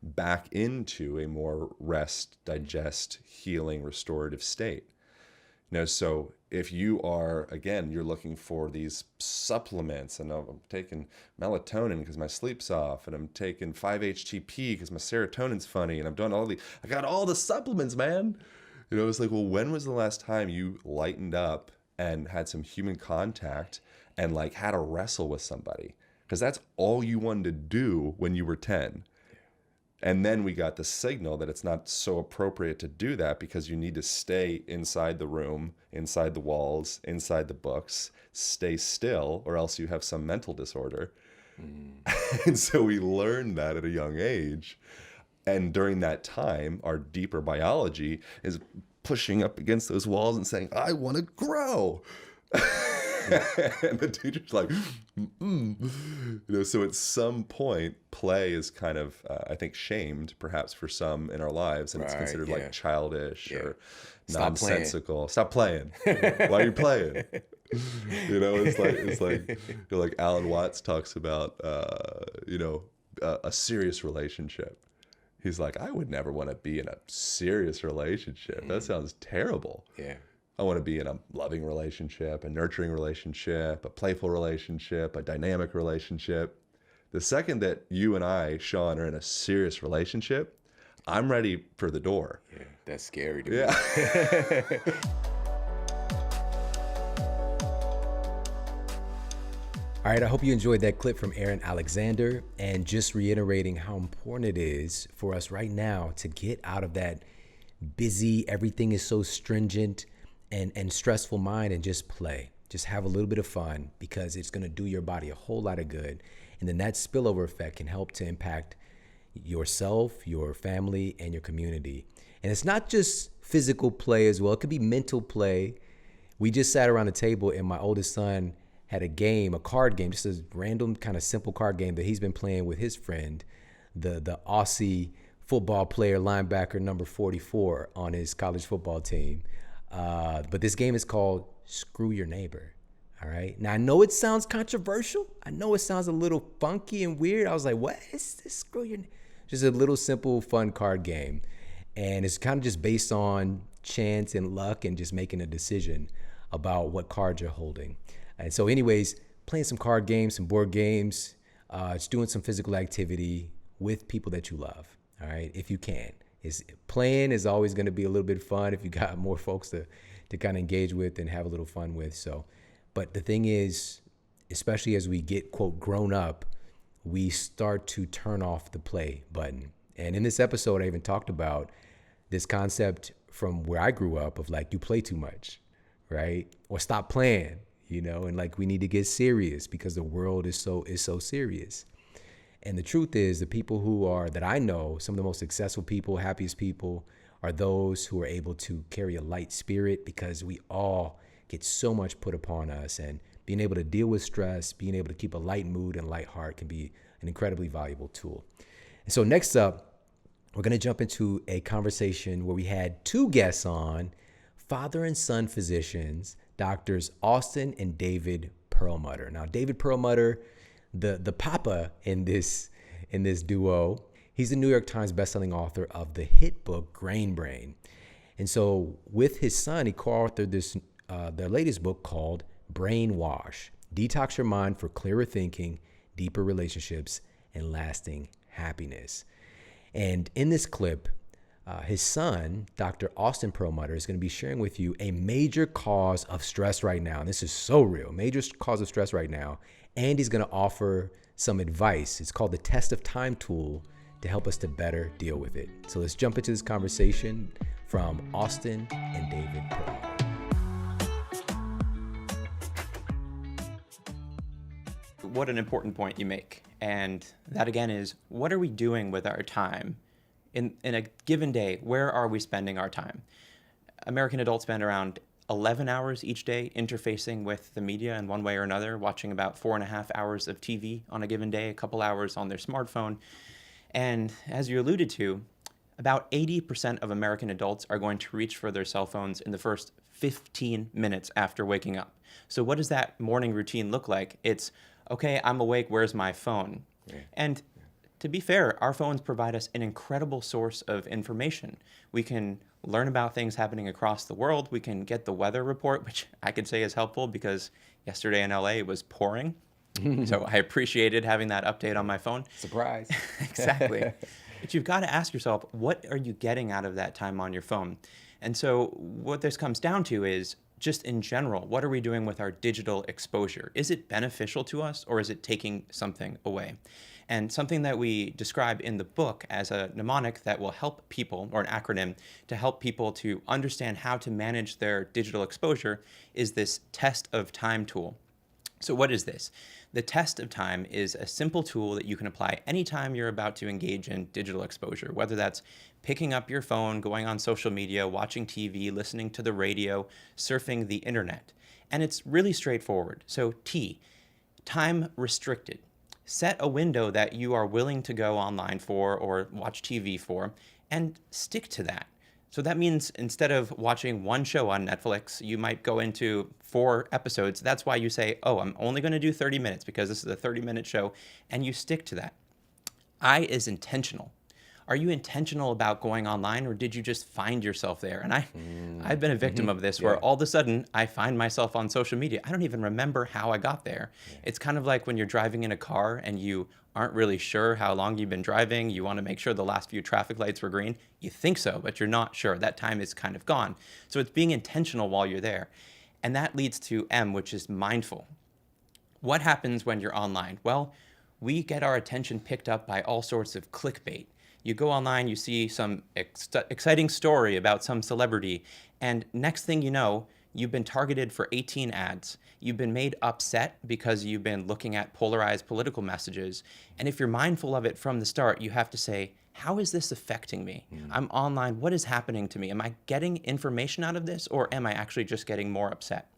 back into a more rest, digest, healing, restorative state. You know, so if you are, again, you're looking for these supplements, and I'm taking melatonin because my sleep's off, and I'm taking 5-HTP because my serotonin's funny, and I got all the supplements, man. You know, it's like, well, when was the last time you lightened up and had some human contact and like had a wrestle with somebody? Because that's all you wanted to do when you were 10. And then we got the signal that it's not so appropriate to do that because you need to stay inside the room, inside the walls, inside the books, stay still, or else you have some mental disorder. And so we learned that at a young age. And during that time, our deeper biology is pushing up against those walls and saying, I want to grow. And the teacher's like, You know, so at some point, play is kind of, I think, shamed, perhaps for some in our lives, and it's considered like childish or nonsensical. Stop playing. Why are you playing? You know, it's like Alan Watts talks about, you know, a serious relationship. He's like, I would never want to be in a serious relationship. That sounds terrible. Yeah. I want to be in a loving relationship, a nurturing relationship, a playful relationship, a dynamic relationship. The second that you and I, Shawn, are in a serious relationship, I'm ready for the door. Yeah, that's scary to me. Yeah. All right, I hope you enjoyed that clip from Aaron Alexander, and just reiterating how important it is for us right now to get out of that busy, everything is so stringent and stressful mind, and just play. Just have a little bit of fun, because it's going to do your body a whole lot of good. And then that spillover effect can help to impact yourself, your family, and your community. And it's not just physical play as well. It could be mental play. We just sat around the table, and my oldest son had a card game, just a random kind of simple card game that he's been playing with his friend, the Aussie football player, linebacker number 44 on his college football team. But this game is called Screw Your Neighbor. All right. Now, I know it sounds controversial. I know it sounds a little funky and weird. I was like, what is this? Screw Your Neighbor? Just a little simple, fun card game. And it's kind of just based on chance and luck and just making a decision about what cards you're holding. And so anyways, playing some card games, some board games, just doing some physical activity with people that you love, all right, if you can. Playing is always going to be a little bit fun if you got more folks to kind of engage with and have a little fun with. So, but the thing is, especially as we get, quote, grown up, we start to turn off the play button. And in this episode, I even talked about this concept from where I grew up of like, you play too much, right? Or stop playing. And like, we need to get serious because the world is so serious. And the truth is, the people that I know, some of the most successful people, happiest people, are those who are able to carry a light spirit, because we all get so much put upon us, and being able to deal with stress, being able to keep a light mood and light heart can be an incredibly valuable tool. And so next up, we're going to jump into a conversation where we had two guests on, father and son physicians, Doctors Austin and David Perlmutter. Now, David Perlmutter, the papa in this duo, he's the New York Times bestselling author of the hit book Grain Brain. And so with his son, he co-authored their latest book called Brainwash: Detox Your Mind for Clearer Thinking, Deeper Relationships, and Lasting Happiness. And in this clip, his son, Dr. Austin Perlmutter, is going to be sharing with you a major cause of stress right now. And this is so real, major cause of stress right now. And he's going to offer some advice. It's called the Test of Time tool to help us to better deal with it. So let's jump into this conversation from Austin and David Perlmutter. What an important point you make. And that again is, what are we doing with our time? In a given day, where are we spending our time? American adults spend around 11 hours each day interfacing with the media in one way or another, watching about 4.5 hours of TV on a given day, a couple hours on their smartphone. And as you alluded to, about 80% of American adults are going to reach for their cell phones in the first 15 minutes after waking up. So what does that morning routine look like? It's, okay, I'm awake, where's my phone? Yeah. And to be fair, our phones provide us an incredible source of information. We can learn about things happening across the world. We can get the weather report, which I could say is helpful because yesterday in LA it was pouring. So I appreciated having that update on my phone. Surprise. Exactly. But you've got to ask yourself, what are you getting out of that time on your phone? And so what this comes down to is, just in general, what are we doing with our digital exposure? Is it beneficial to us, or is it taking something away? And something that we describe in the book as a mnemonic that will help people, or an acronym, to help people to understand how to manage their digital exposure is this Test of Time tool. So what is this? The Test of Time is a simple tool that you can apply anytime you're about to engage in digital exposure, whether that's picking up your phone, going on social media, watching TV, listening to the radio, surfing the internet. And it's really straightforward. So T, time restricted. Set a window that you are willing to go online for or watch TV for, and stick to that. So that means instead of watching one show on Netflix, you might go into 4 episodes. That's why you say, oh, I'm only going to do 30 minutes because this is a 30-minute show, and you stick to that. I is intentional. Are you intentional about going online, or did you just find yourself there? And I've been a victim of this, where all of a sudden I find myself on social media. I don't even remember how I got there. It's kind of like when you're driving in a car and you aren't really sure how long you've been driving. You want to make sure the last few traffic lights were green. You think so, but you're not sure. That time is kind of gone. So it's being intentional while you're there. And that leads to M, which is mindful. What happens when you're online? Well, we get our attention picked up by all sorts of clickbait. You go online, you see some exciting story about some celebrity, and next thing you know, you've been targeted for 18 ads. You've been made upset because you've been looking at polarized political messages. And if you're mindful of it from the start, you have to say, how is this affecting me? I'm online. What is happening to me? Am I getting information out of this, or am I actually just getting more upset?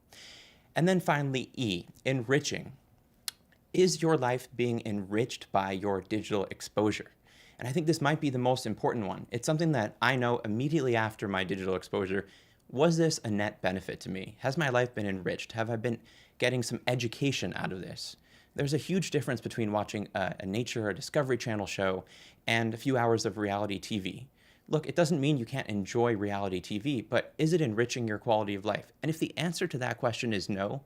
And then finally, E, enriching. Is your life being enriched by your digital exposure? And I think this might be the most important one. It's something that I know immediately after my digital exposure. Was this a net benefit to me? Has my life been enriched? Have I been getting some education out of this? There's a huge difference between watching a Nature or Discovery Channel show and a few hours of reality TV. Look, it doesn't mean you can't enjoy reality TV, but is it enriching your quality of life? And if the answer to that question is no,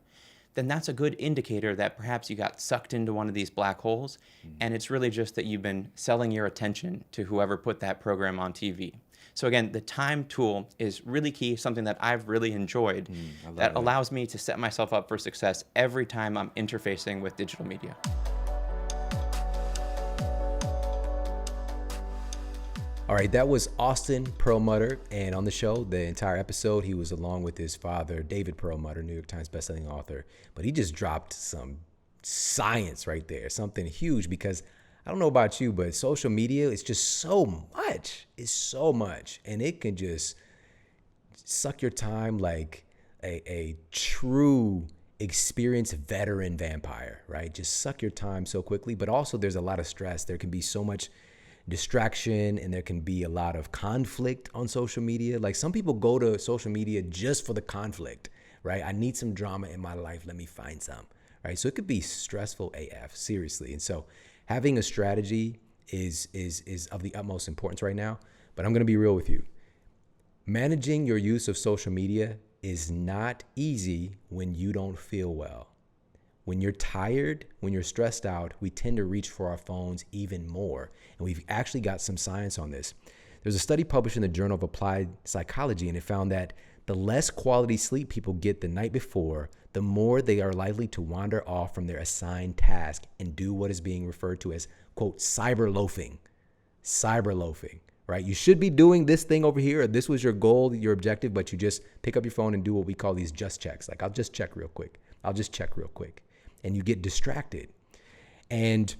then that's a good indicator that perhaps you got sucked into one of these black holes, and it's really just that you've been selling your attention to whoever put that program on TV. So again, the time tool is really key, something that I've really enjoyed that allows me to set myself up for success every time I'm interfacing with digital media. All right, that was Austin Perlmutter, and on the show, the entire episode, he was along with his father, David Perlmutter, New York Times bestselling author, but he just dropped some science right there, something huge, because I don't know about you, but social media is just so much. It's so much, and it can just suck your time like a true experienced veteran vampire, right? Just suck your time so quickly, but also there's a lot of stress. There can be so much distraction, and there can be a lot of conflict on social media. Like, some people go to social media just for the conflict, right? I need some drama in my life. Let me find some, right? So it could be stressful AF, seriously. And so having a strategy is of the utmost importance right now. But I'm going to be real with you. Managing your use of social media is not easy when you don't feel well. When you're tired, when you're stressed out, we tend to reach for our phones even more. And we've actually got some science on this. There's a study published in the Journal of Applied Psychology, and it found that the less quality sleep people get the night before, the more they are likely to wander off from their assigned task and do what is being referred to as, quote, cyber loafing. Cyber loafing, right? You should be doing this thing over here, or this was your goal, your objective, but you just pick up your phone and do what we call these just checks. Like, I'll just check real quick. And you get distracted. And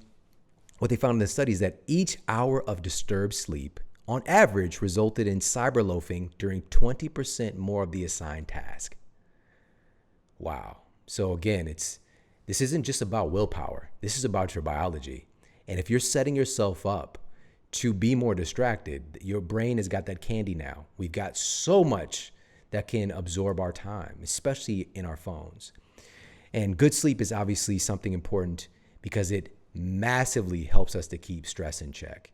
what they found in the study is that each hour of disturbed sleep, on average, resulted in cyber loafing during 20% more of the assigned task. Wow. So again, this isn't just about willpower. This is about your biology. And if you're setting yourself up to be more distracted, your brain has got that candy now. We've got so much that can absorb our time, especially in our phones. And good sleep is obviously something important because it massively helps us to keep stress in check.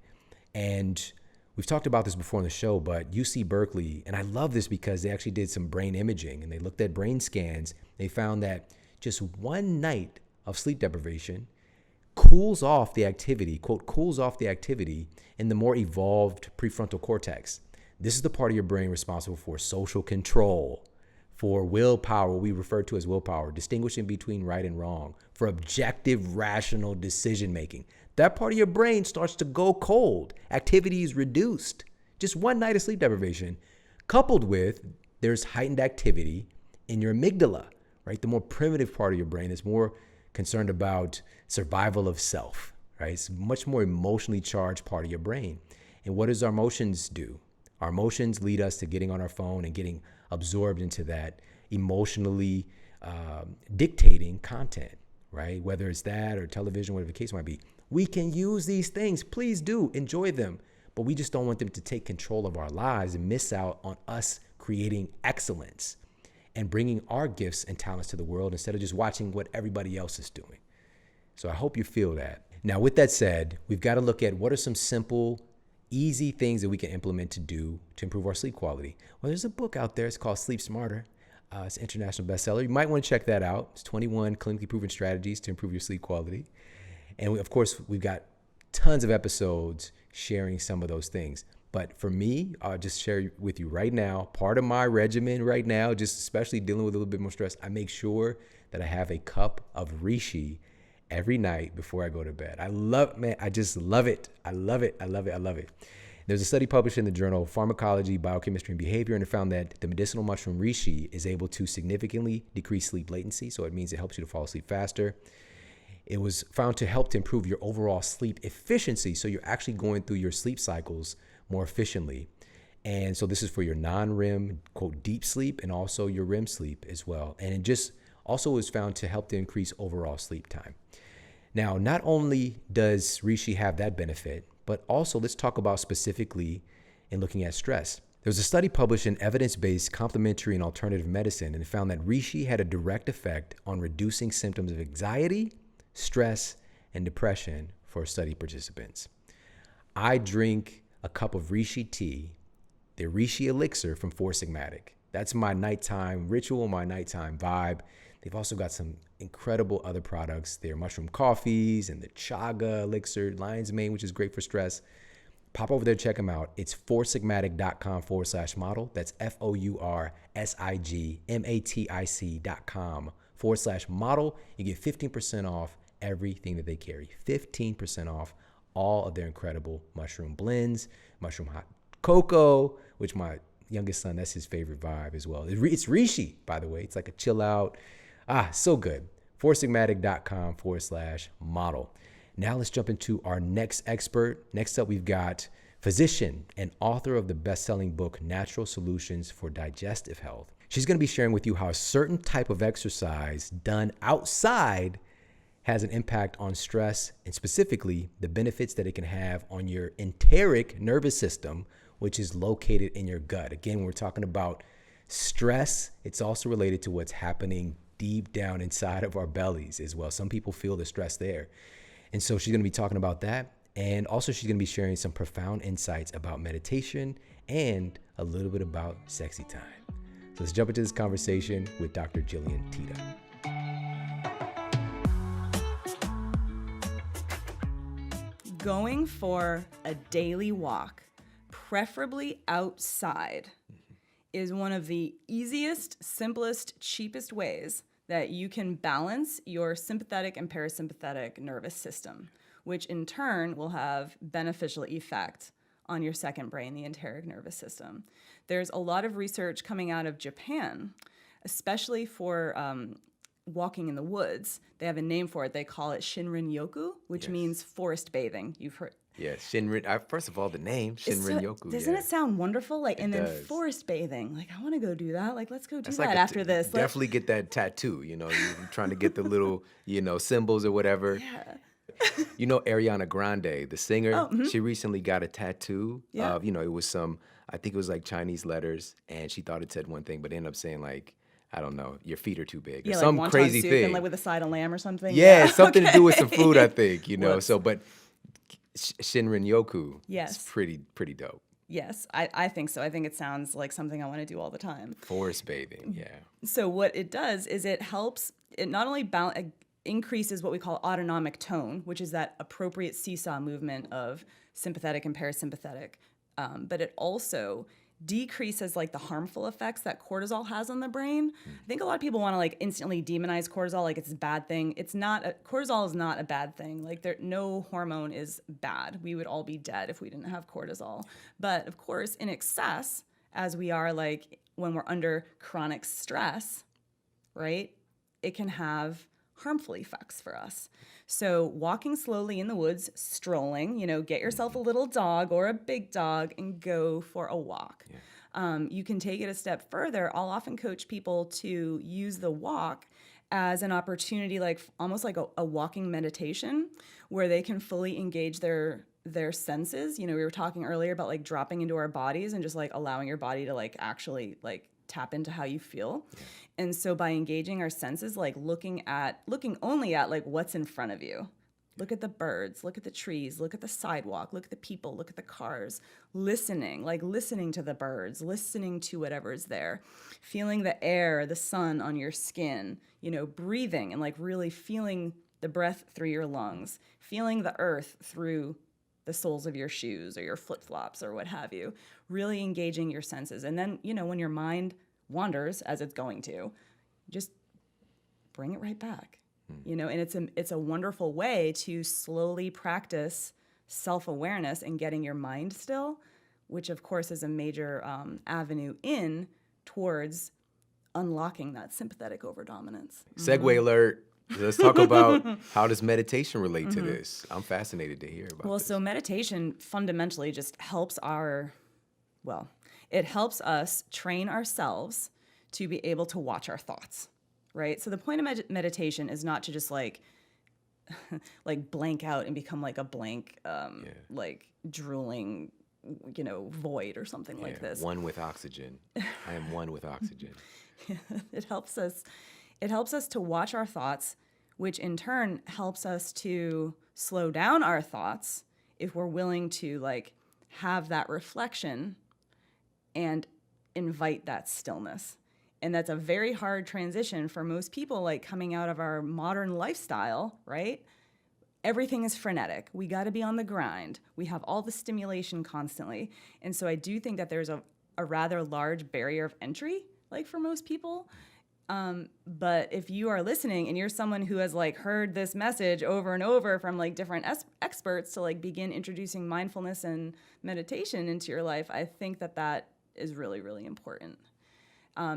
And we've talked about this before on the show, but UC Berkeley, and I love this because they actually did some brain imaging and they looked at brain scans. They found that just one night of sleep deprivation cools off the activity, quote, cools off the activity in the more evolved prefrontal cortex. This is the part of your brain responsible for social control, for willpower, what we refer to as willpower, distinguishing between right and wrong, for objective, rational decision-making. That part of your brain starts to go cold. Activity is reduced. Just one night of sleep deprivation, coupled with there's heightened activity in your amygdala, right? The more primitive part of your brain is more concerned about survival of self, right? It's a much more emotionally charged part of your brain. And what does our emotions do? Our emotions lead us to getting on our phone and getting absorbed into that emotionally dictating content, right? Whether it's that or television, whatever the case might be. We can use these things. Please do enjoy them. But we just don't want them to take control of our lives and miss out on us creating excellence and bringing our gifts and talents to the world instead of just watching what everybody else is doing. So I hope you feel that. Now, with that said, we've got to look at what are some simple, easy things that we can implement to improve our sleep quality. Well, there's a book out there. It's called Sleep Smarter. It's an international bestseller. You might want to check that out. It's 21 clinically proven strategies to improve your sleep quality. And of course, we've got tons of episodes sharing some of those things. But for me, I'll just share with you right now, part of my regimen right now, just especially dealing with a little bit more stress, I make sure that I have a cup of reishi every night before I go to bed. I just love it. I love it. There's a study published in the journal Pharmacology, Biochemistry, and Behavior, and it found that the medicinal mushroom reishi is able to significantly decrease sleep latency. So it means it helps you to fall asleep faster. It was found to help to improve your overall sleep efficiency. So you're actually going through your sleep cycles more efficiently. And so this is for your non-REM, quote, deep sleep, and also your REM sleep as well. And it just also was found to help to increase overall sleep time. Now, not only does reishi have that benefit, but also let's talk about specifically in looking at stress. There was a study published in Evidence-Based Complementary and Alternative Medicine, and it found that reishi had a direct effect on reducing symptoms of anxiety, stress, and depression for study participants. I drink a cup of reishi tea, the reishi elixir from 4-Sigmatic. That's my nighttime ritual, my nighttime vibe. They've also got some incredible other products. Their mushroom coffees and the chaga elixir, lion's mane, which is great for stress. Pop over there, check them out. It's 4sigmatic.com/model. That's FOURSIGMATIC.com/model. You get 15% off everything that they carry. 15% off all of their incredible mushroom blends, mushroom hot cocoa, which my youngest son, that's his favorite vibe as well. It's reishi, by the way. It's like a chill out. So good. 4sigmatic.com/model. Now let's jump into our next expert. Next up, we've got physician and author of the best-selling book, Natural Solutions for Digestive Health. She's going to be sharing with you how a certain type of exercise done outside has an impact on stress, and specifically the benefits that it can have on your enteric nervous system, which is located in your gut. Again, when we're talking about stress, it's also related to what's happening deep down inside of our bellies as well. Some people feel the stress there. And so she's going to be talking about that. And also she's going to be sharing some profound insights about meditation and a little bit about sexy time. So let's jump into this conversation with Dr. Jillian Teta. Going for a daily walk, preferably outside, is one of the easiest, simplest, cheapest ways that you can balance your sympathetic and parasympathetic nervous system, which in turn will have beneficial effect on your second brain, the enteric nervous system. There's a lot of research coming out of Japan, especially for walking in the woods. They have a name for it. They call it shinrn-yoku, which means forest bathing. You've heard. Yeah, first of all, the name, shinrn-yoku. Doesn't it sound wonderful? Like, and then forest bathing. Like, I want to go do that. Like, let's go do that after this. Definitely get that tattoo. You know, you're trying to get the little, symbols or whatever. Yeah. Ariana Grande, the singer, she recently got a tattoo of, it was I think it was like Chinese letters, and she thought it said one thing, but ended up saying like, I don't know, your feet are too big, or like some crazy soup thing. And like with a side of lamb or something. Yeah, something to do with some food, I think, So, but shinrn-yoku, yes, it's pretty dope. Yes, I think so. I think it sounds like something I want to do all the time. Forest bathing, yeah. So what it does is it not only increases what we call autonomic tone, which is that appropriate seesaw movement of sympathetic and parasympathetic, but it also decreases like the harmful effects that cortisol has on the brain. I think a lot of people want to like instantly demonize cortisol like it's a bad thing. It's not. Cortisol is not a bad thing. Like no hormone is bad. We would all be dead if we didn't have cortisol. But of course, in excess, as we are like when we're under chronic stress, right, it can have harmful effects for us. So walking slowly in the woods, strolling, get yourself a little dog or a big dog and go for a walk. Yeah. You can take it a step further. I'll often coach people to use the walk as an opportunity, like almost like a walking meditation where they can fully engage their senses. We were talking earlier about like dropping into our bodies and just like allowing your body to like actually like tap into how you feel. Yeah. And so by engaging our senses, like looking only at like what's in front of you, Look at the birds, look at the trees, look at the sidewalk, look at the people, look at the cars, listening to the birds, listening to whatever's there, feeling the air, the sun on your skin, breathing and like really feeling the breath through your lungs, feeling the earth through the soles of your shoes or your flip-flops or what have you, really engaging your senses. And then, when your mind wanders, as it's going to, just bring it right back. And it's a wonderful way to slowly practice self-awareness and getting your mind still, which of course is a major avenue in towards unlocking that sympathetic overdominance. Segue alert. Let's talk about how does meditation relate to this? I'm fascinated to hear about this. So meditation fundamentally just helps it helps us train ourselves to be able to watch our thoughts. Right? So the point of meditation is not to just like blank out and become like a blank, like drooling, void or something like this. One with oxygen. I am one with oxygen. It helps us to watch our thoughts, which in turn helps us to slow down our thoughts if we're willing to like have that reflection and invite that stillness. And that's a very hard transition for most people, like coming out of our modern lifestyle, right? Everything is frenetic. We got to be on the grind. We have all the stimulation constantly. And so I do think that there's a rather large barrier of entry, like for most people. But if you are listening and you're someone who has like heard this message over and over from like different experts to like begin introducing mindfulness and meditation into your life, I think that is really, really important.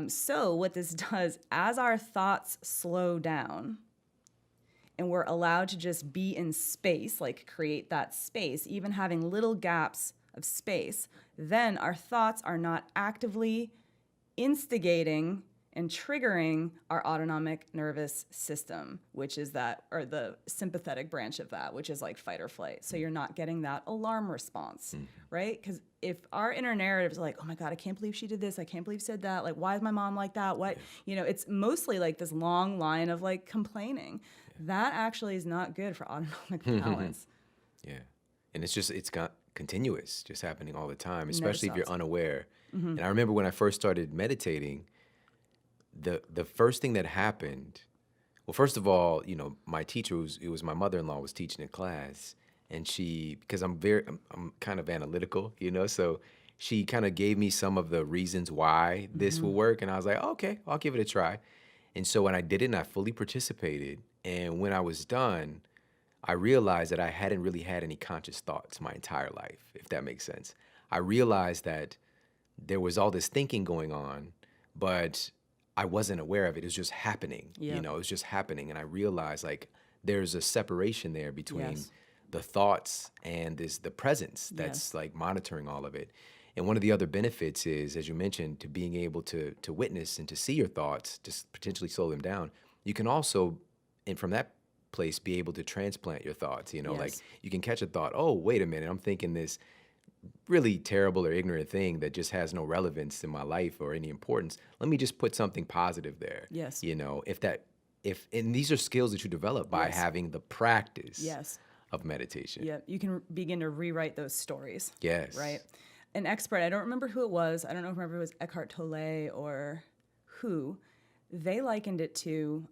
So what this does, as our thoughts slow down and we're allowed to just be in space, like create that space, even having little gaps of space, then our thoughts are not actively instigating and triggering our autonomic nervous system, which is the sympathetic branch of that, which is like fight or flight. So you're not getting that alarm response, right? Because if our inner narrative is like, oh my God, I can't believe she did this. I can't believe she said that. Like, why is my mom like that? What, it's mostly like this long line of like complaining. That actually is not good for autonomic balance. Yeah. And it's got continuous, just happening all the time, especially if you're unaware. And I remember when I first started meditating, the first thing that happened, well, first of all, my teacher was my mother-in-law was teaching a class, and because I'm kind of analytical, so she kind of gave me some of the reasons why this will work, and I was like, okay, I'll give it a try. And so when I did it, and I fully participated, and when I was done, I realized that I hadn't really had any conscious thoughts my entire life, if that makes sense. I realized that there was all this thinking going on, but I wasn't aware of it. It was just happening. It was just happening. And I realized like there's a separation there between the thoughts and the presence that's like monitoring all of it. And one of the other benefits is, as you mentioned, to being able to witness and to see your thoughts, just potentially slow them down. You can also, and from that place, be able to transplant your thoughts. Like you can catch a thought, oh, wait a minute, I'm thinking this really terrible or ignorant thing that just has no relevance in my life or any importance. Let me just put something positive there. Yes. And these are skills that you develop by having the practice of meditation. Yeah, you can begin to rewrite those stories. Yes. Right? An expert, I don't remember who it was. I don't know if it was Eckhart Tolle or who. They likened it to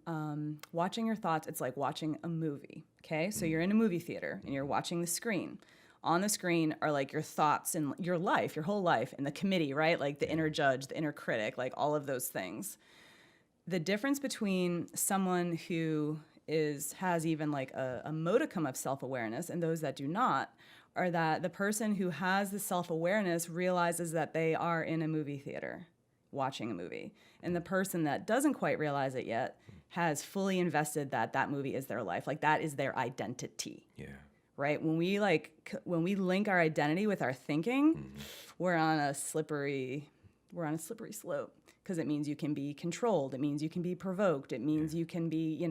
watching your thoughts. It's like watching a movie, okay? So you're in a movie theater and you're watching the screen. On the screen are like your thoughts and your life, your whole life, and the committee, right? Like the inner judge, the inner critic, like all of those things. The difference between someone who has even like a modicum of self-awareness and those that do not are that the person who has the self-awareness realizes that they are in a movie theater watching a movie. And the person that doesn't quite realize it yet has fully invested that movie is their life. Like that is their identity. Yeah. Right? When we link our identity with our thinking, we're on a slippery slope, because it means you can be controlled. It means you can be provoked. It means you can be,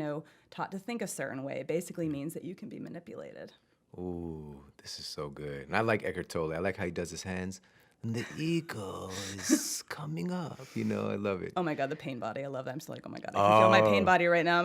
taught to think a certain way. It basically means that you can be manipulated. Ooh, this is so good. And I like Eckhart Tolle. I like how he does his hands. And the ego is coming up. I love it. Oh my God, the pain body. I love that. I'm still like, oh my God, I can feel my pain body right now.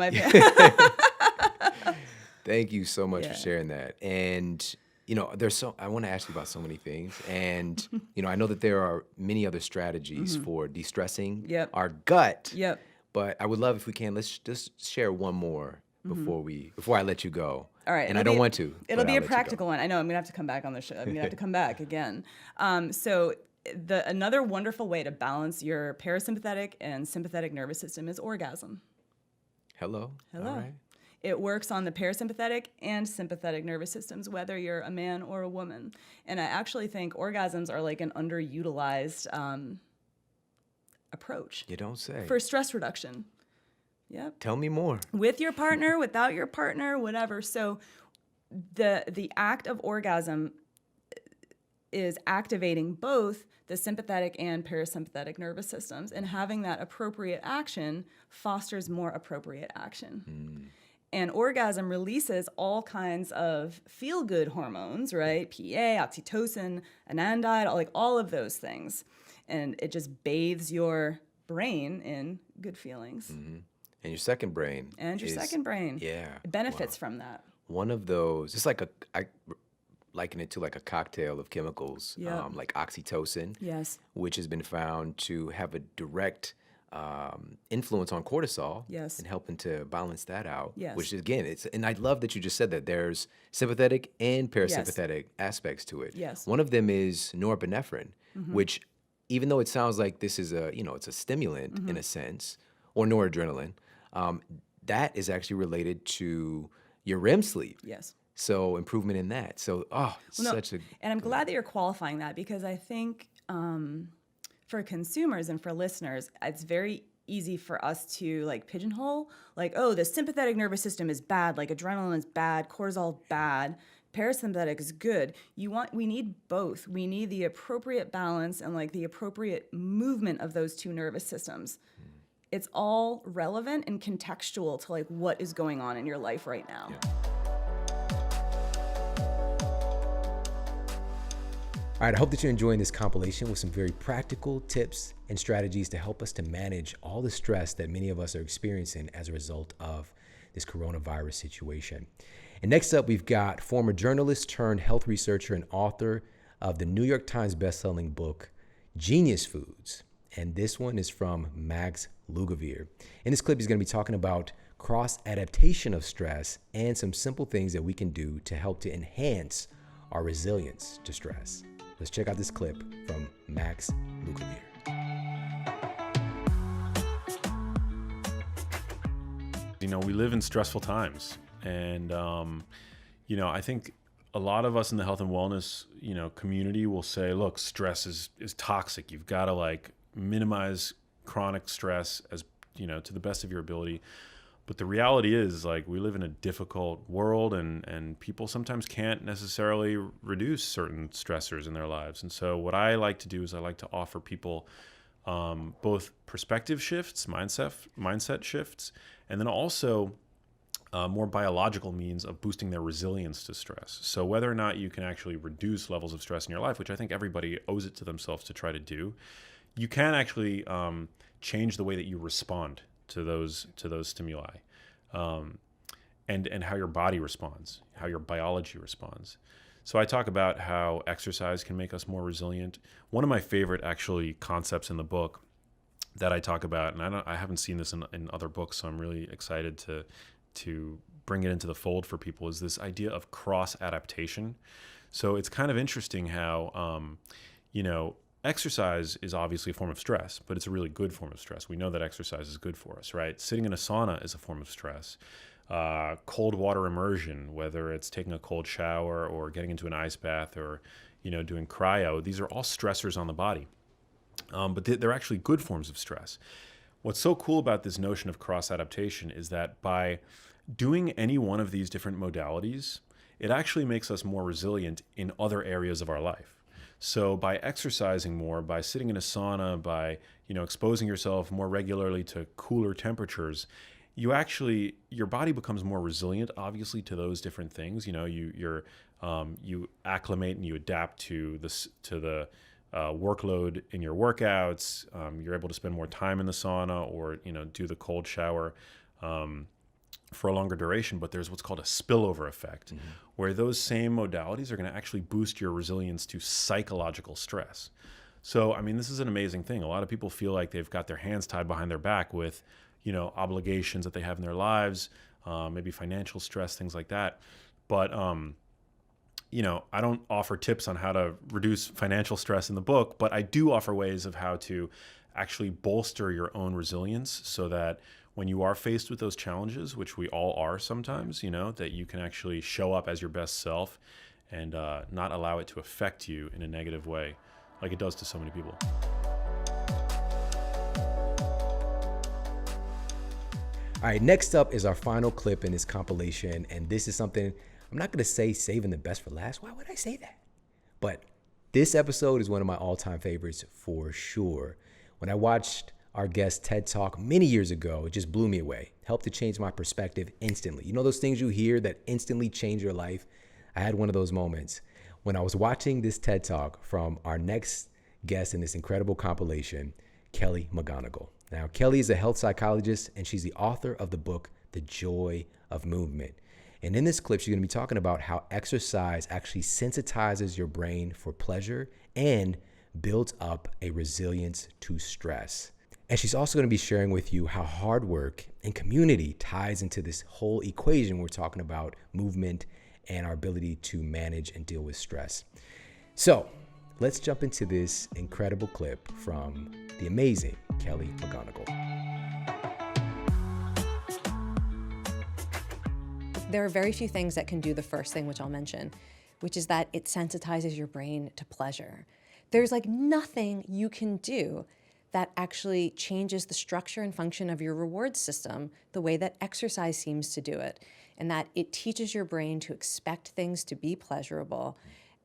Thank you so much Yeah. for sharing that. And I want to ask you about so many things. And I know that there are many other strategies for de-stressing Yep. our gut. Yep. But I would love if we can, let's just share one more before I let you go. All right. And I don't want to. It'll but be I'll a let you go. practical one. I know I'm gonna have to come back on the show. I'm gonna have to come back again. So another wonderful way to balance your parasympathetic and sympathetic nervous system is orgasm. Hello. Hello. All right. It works on the parasympathetic and sympathetic nervous systems, whether you're a man or a woman. And I actually think orgasms are like an underutilized approach You don't say. for stress reduction. Yep. Tell me more. With your partner, without your partner, whatever. So the act of orgasm is activating both the sympathetic and parasympathetic nervous systems, and having that appropriate action fosters more appropriate action. And orgasm releases all kinds of feel-good hormones, right? PA, oxytocin, anandide, like all of those things. And it just bathes your brain in good feelings. And your second brain. And your is- second brain. Yeah. Benefits from that. One of those, it's like I liken it to like a cocktail of chemicals, Yeah. like oxytocin, Yes. which has been found to have a direct influence on cortisol, Yes. and helping to balance that out. Yes. Which again, and I love that you just said that there's sympathetic and parasympathetic aspects to it. Yes. One of them is norepinephrine, which, even though it sounds like this is it's a stimulant in a sense, or noradrenaline, that is actually related to your REM sleep. Yes. So improvement in that. So, such a. And I'm glad that you're qualifying that, because I think for consumers and for listeners, it's very easy for us to like pigeonhole, like, oh, the sympathetic nervous system is bad, like adrenaline is bad, cortisol bad, parasympathetic is good. We need both. We need the appropriate balance and like the appropriate movement of those two nervous systems. It's all relevant and contextual to like what is going on in your life right now. All right, I hope that you're enjoying this compilation with some very practical tips and strategies to help us to manage all the stress that many of us are experiencing as a result of this coronavirus situation. And next up, we've got former journalist turned health researcher and author of the New York Times bestselling book, Genius Foods. And this one is from Max Lugavere. In this clip, he's going to be talking about cross-adaptation of stress and some simple things that we can do to help to enhance our resilience to stress. Let's check out this clip from Max Lugavere. We live in stressful times, and I think a lot of us in the health and wellness community will say, look, stress is toxic. You've got to minimize chronic stress as to the best of your ability. But the reality is, we live in a difficult world, and people sometimes can't necessarily reduce certain stressors in their lives. And so what I like to do is I like to offer people both perspective shifts, mindset shifts, and then also more biological means of boosting their resilience to stress. So whether or not you can actually reduce levels of stress in your life, which I think everybody owes it to themselves to try to do, you can actually change the way that you respond to those stimuli, and how your body responds, how your biology responds. So I talk about how exercise can make us more resilient. One of my favorite actually concepts in the book that I talk about, and I haven't seen this in other books, so I'm really excited to bring it into the fold for people, is this idea of cross-adaptation. So it's kind of interesting how, exercise is obviously a form of stress, but it's a really good form of stress. We know that exercise is good for us, right? Sitting in a sauna is a form of stress. Cold water immersion, whether it's taking a cold shower or getting into an ice bath or, doing cryo, these are all stressors on the body. But they're actually good forms of stress. What's so cool about this notion of cross-adaptation is that by doing any one of these different modalities, it actually makes us more resilient in other areas of our life. So by exercising more, by sitting in a sauna, by exposing yourself more regularly to cooler temperatures, your body becomes more resilient, obviously, to those different things. You acclimate and you adapt to the workload in your workouts. You're able to spend more time in the sauna or do the cold shower, for a longer duration, but there's what's called a spillover effect, where those same modalities are going to actually boost your resilience to psychological stress. So, I mean, this is an amazing thing. A lot of people feel like they've got their hands tied behind their back with, obligations that they have in their lives, maybe financial stress, things like that. But, I don't offer tips on how to reduce financial stress in the book, but I do offer ways of how to actually bolster your own resilience so that when you are faced with those challenges, which we all are sometimes, that you can actually show up as your best self and not allow it to affect you in a negative way like it does to so many people. All right, next up is our final clip in this compilation, and this is something I'm not going to say saving the best for last. Why would I say that? But this episode is one of my all-time favorites for sure. When I watched our guest TED Talk many years ago, it just blew me away. Helped to change my perspective instantly. You know those things you hear that instantly change your life? I had one of those moments when I was watching this TED Talk from our next guest in this incredible compilation, Kelly McGonigal. Now, Kelly is a health psychologist, and she's the author of the book, The Joy of Movement. And in this clip, she's going to be talking about how exercise actually sensitizes your brain for pleasure and builds up a resilience to stress. And she's also going to be sharing with you how hard work and community ties into this whole equation we're talking about movement and our ability to manage and deal with stress. So let's jump into this incredible clip from the amazing Kelly McGonigal. There are very few things that can do the first thing, which I'll mention, which is that it sensitizes your brain to pleasure. There's like nothing you can do that actually changes the structure and function of your reward system the way that exercise seems to do it, and that it teaches your brain to expect things to be pleasurable,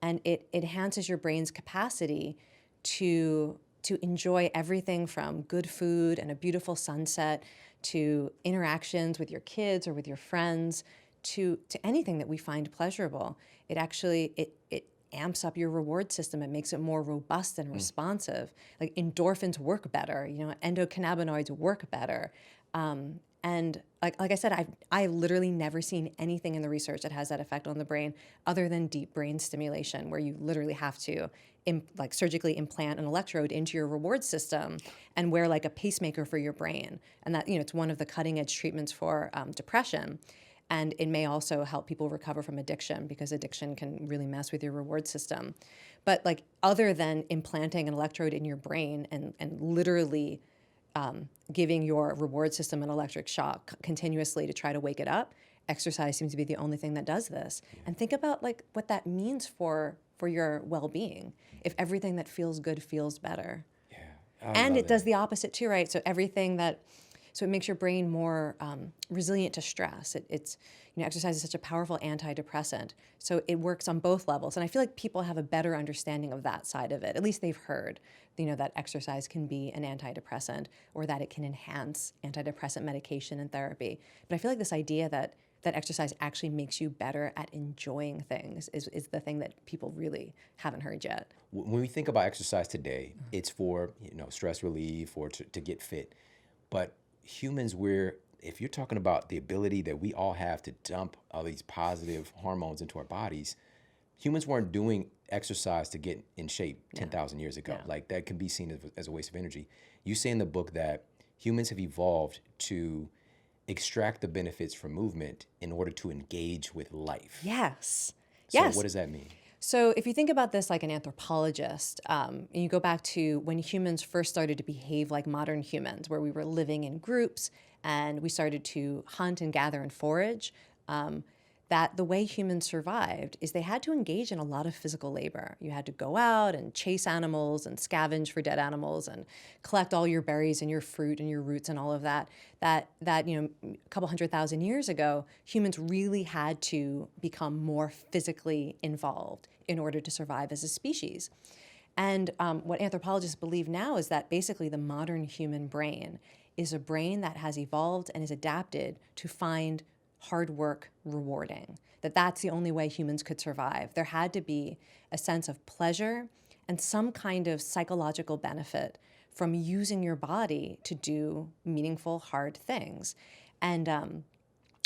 and it enhances your brain's capacity to enjoy everything from good food and a beautiful sunset to interactions with your kids or with your friends to anything that we find pleasurable. It actually, it amps up your reward system. It makes it more robust and responsive. Like endorphins work better, endocannabinoids work better. And like I said, I've literally never seen anything in the research that has that effect on the brain other than deep brain stimulation, where you literally have to surgically implant an electrode into your reward system and wear like a pacemaker for your brain. And that, it's one of the cutting edge treatments for depression. And it may also help people recover from addiction, because addiction can really mess with your reward system. But like other than implanting an electrode in your brain and literally giving your reward system an electric shock continuously to try to wake it up, exercise seems to be the only thing that does this. And think about like what that means for your well-being. If everything that feels good feels better. Yeah. And it does the opposite too, right? So So it makes your brain more resilient to stress. Exercise is such a powerful antidepressant. So it works on both levels. And I feel like people have a better understanding of that side of it. At least they've heard, that exercise can be an antidepressant, or that it can enhance antidepressant medication and therapy. But I feel like this idea that exercise actually makes you better at enjoying things is the thing that people really haven't heard yet. When we think about exercise today, it's for, stress relief or to get fit. But humans, if you're talking about the ability that we all have to dump all these positive hormones into our bodies, humans weren't doing exercise to get in shape 10,000 years ago. Yeah. Like that can be seen as a waste of energy. You say in the book that humans have evolved to extract the benefits from movement in order to engage with life. Yes. So what does that mean? So if you think about this like an anthropologist, you go back to when humans first started to behave like modern humans, where we were living in groups and we started to hunt and gather and forage, that the way humans survived is they had to engage in a lot of physical labor. You had to go out and chase animals and scavenge for dead animals and collect all your berries and your fruit and your roots and all of that. That a couple 100,000 years ago, humans really had to become more physically involved in order to survive as a species. And what anthropologists believe now is that basically the modern human brain is a brain that has evolved and is adapted to find hard work rewarding, that's the only way humans could survive. There had to be a sense of pleasure and some kind of psychological benefit from using your body to do meaningful, hard things. And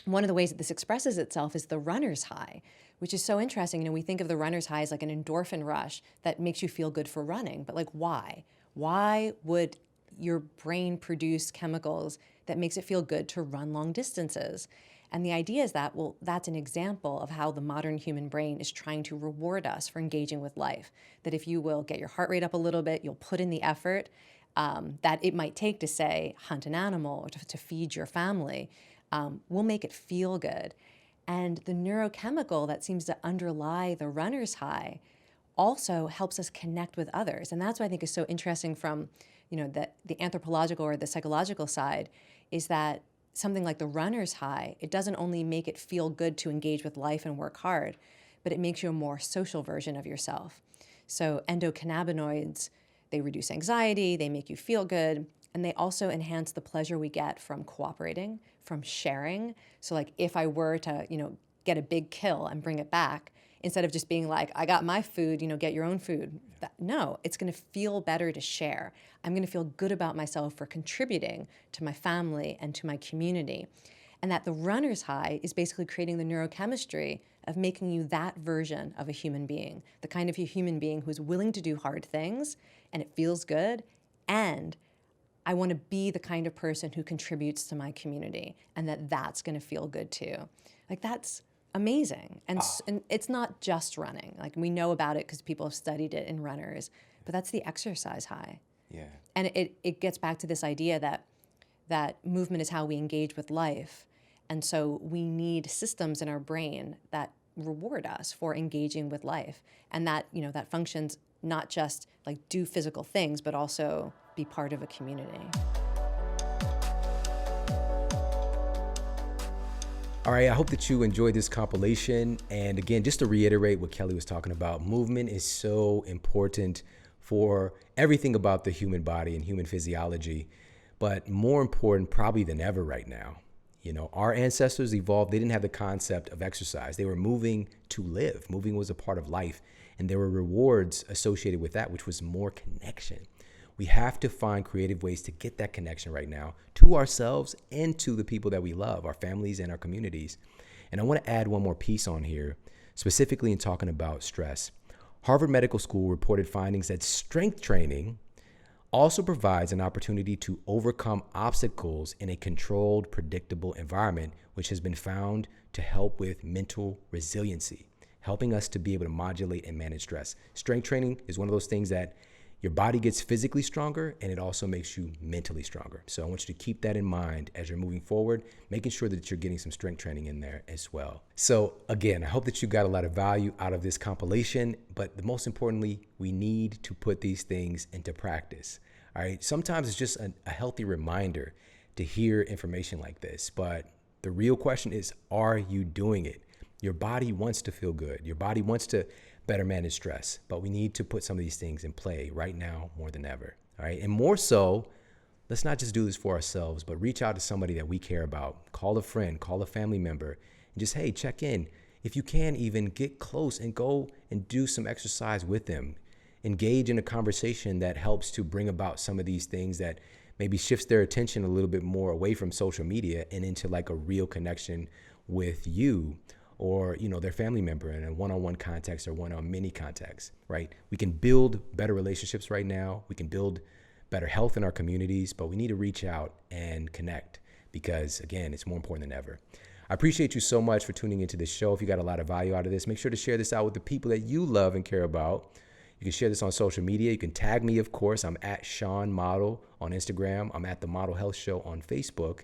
one of the ways that this expresses itself is the runner's high, which is so interesting. We think of the runner's high as like an endorphin rush that makes you feel good for running, but like why? Why would your brain produce chemicals that makes it feel good to run long distances? And the idea is that, well, that's an example of how the modern human brain is trying to reward us for engaging with life. That if you will get your heart rate up a little bit, you'll put in the effort that it might take to, say, hunt an animal or to feed your family, will make it feel good. And the neurochemical that seems to underlie the runner's high also helps us connect with others. And that's what I think is so interesting from, the anthropological or the psychological side, is that something like the runner's high, it doesn't only make it feel good to engage with life and work hard, but it makes you a more social version of yourself. So endocannabinoids, they reduce anxiety, they make you feel good, and they also enhance the pleasure we get from cooperating, from sharing. So like if I were to, get a big kill and bring it back, instead of just being like, I got my food, get your own food. No, it's going to feel better to share. I'm going to feel good about myself for contributing to my family and to my community. And that the runner's high is basically creating the neurochemistry of making you that version of a human being, the kind of a human being who's willing to do hard things and it feels good, and I want to be the kind of person who contributes to my community, and that's going to feel good too. Like that's amazing. And it's not just running. Like we know about it because people have studied it in runners, but that's the exercise high. Yeah. And it gets back to this idea that movement is how we engage with life. And so we need systems in our brain that reward us for engaging with life. And that, that functions not just like do physical things, but also be part of a community. All right, I hope that you enjoyed this compilation. And again, just to reiterate what Kelly was talking about, movement is so important for everything about the human body and human physiology, but more important probably than ever right now. Our ancestors evolved, they didn't have the concept of exercise. They were moving to live. Moving was a part of life, and there were rewards associated with that, which was more connection. We have to find creative ways to get that connection right now to ourselves and to the people that we love, our families and our communities. And I want to add one more piece on here, specifically in talking about stress. Harvard Medical School reported findings that strength training also provides an opportunity to overcome obstacles in a controlled, predictable environment, which has been found to help with mental resiliency, helping us to be able to modulate and manage stress. Strength training is one of those things that your body gets physically stronger, and it also makes you mentally stronger. So I want you to keep that in mind as you're moving forward, making sure that you're getting some strength training in there as well. So again, I hope that you got a lot of value out of this compilation, but the most importantly, we need to put these things into practice. All right. Sometimes it's just a healthy reminder to hear information like this, but the real question is, are you doing it? Your body wants to feel good. Your body wants to better manage stress, but we need to put some of these things in play right now more than ever. All right. And more so, let's not just do this for ourselves, but reach out to somebody that we care about. Call a friend, call a family member, and just, hey, check in. If you can, even get close and go and do some exercise with them. Engage in a conversation that helps to bring about some of these things that maybe shifts their attention a little bit more away from social media and into like a real connection with you, or their family member in a one-on-one context or one-on-many context, right? We can build better relationships right now. We can build better health in our communities, but we need to reach out and connect because, again, it's more important than ever. I appreciate you so much for tuning into this show. If you got a lot of value out of this, make sure to share this out with the people that you love and care about. You can share this on social media. You can tag me, of course. I'm at Shawn Model on Instagram. I'm at The Model Health Show on Facebook.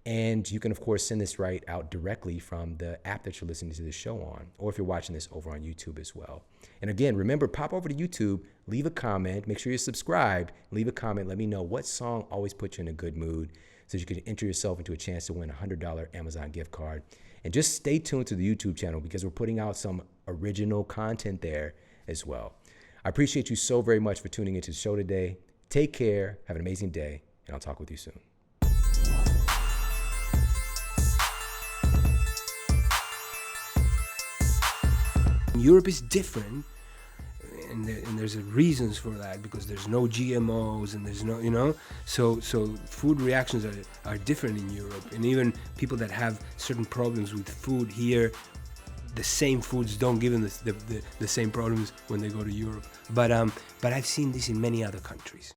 And you can, of course, send this right out directly from the app that you're listening to this show on, or if you're watching this over on YouTube as well. And again, remember, pop over to YouTube, leave a comment, make sure you're subscribed, leave a comment, let me know what song always puts you in a good mood so you can enter yourself into a chance to win a $100 Amazon gift card. And just stay tuned to the YouTube channel because we're putting out some original content there as well. I appreciate you so very much for tuning into the show today. Take care, have an amazing day, and I'll talk with you soon. Europe is different. and there's reasons for that, because there's no GMOs and there's no, you know, so food reactions are different in Europe, and even people that have certain problems with food here, the same foods don't give them the same problems when they go to Europe. But I've seen this in many other countries.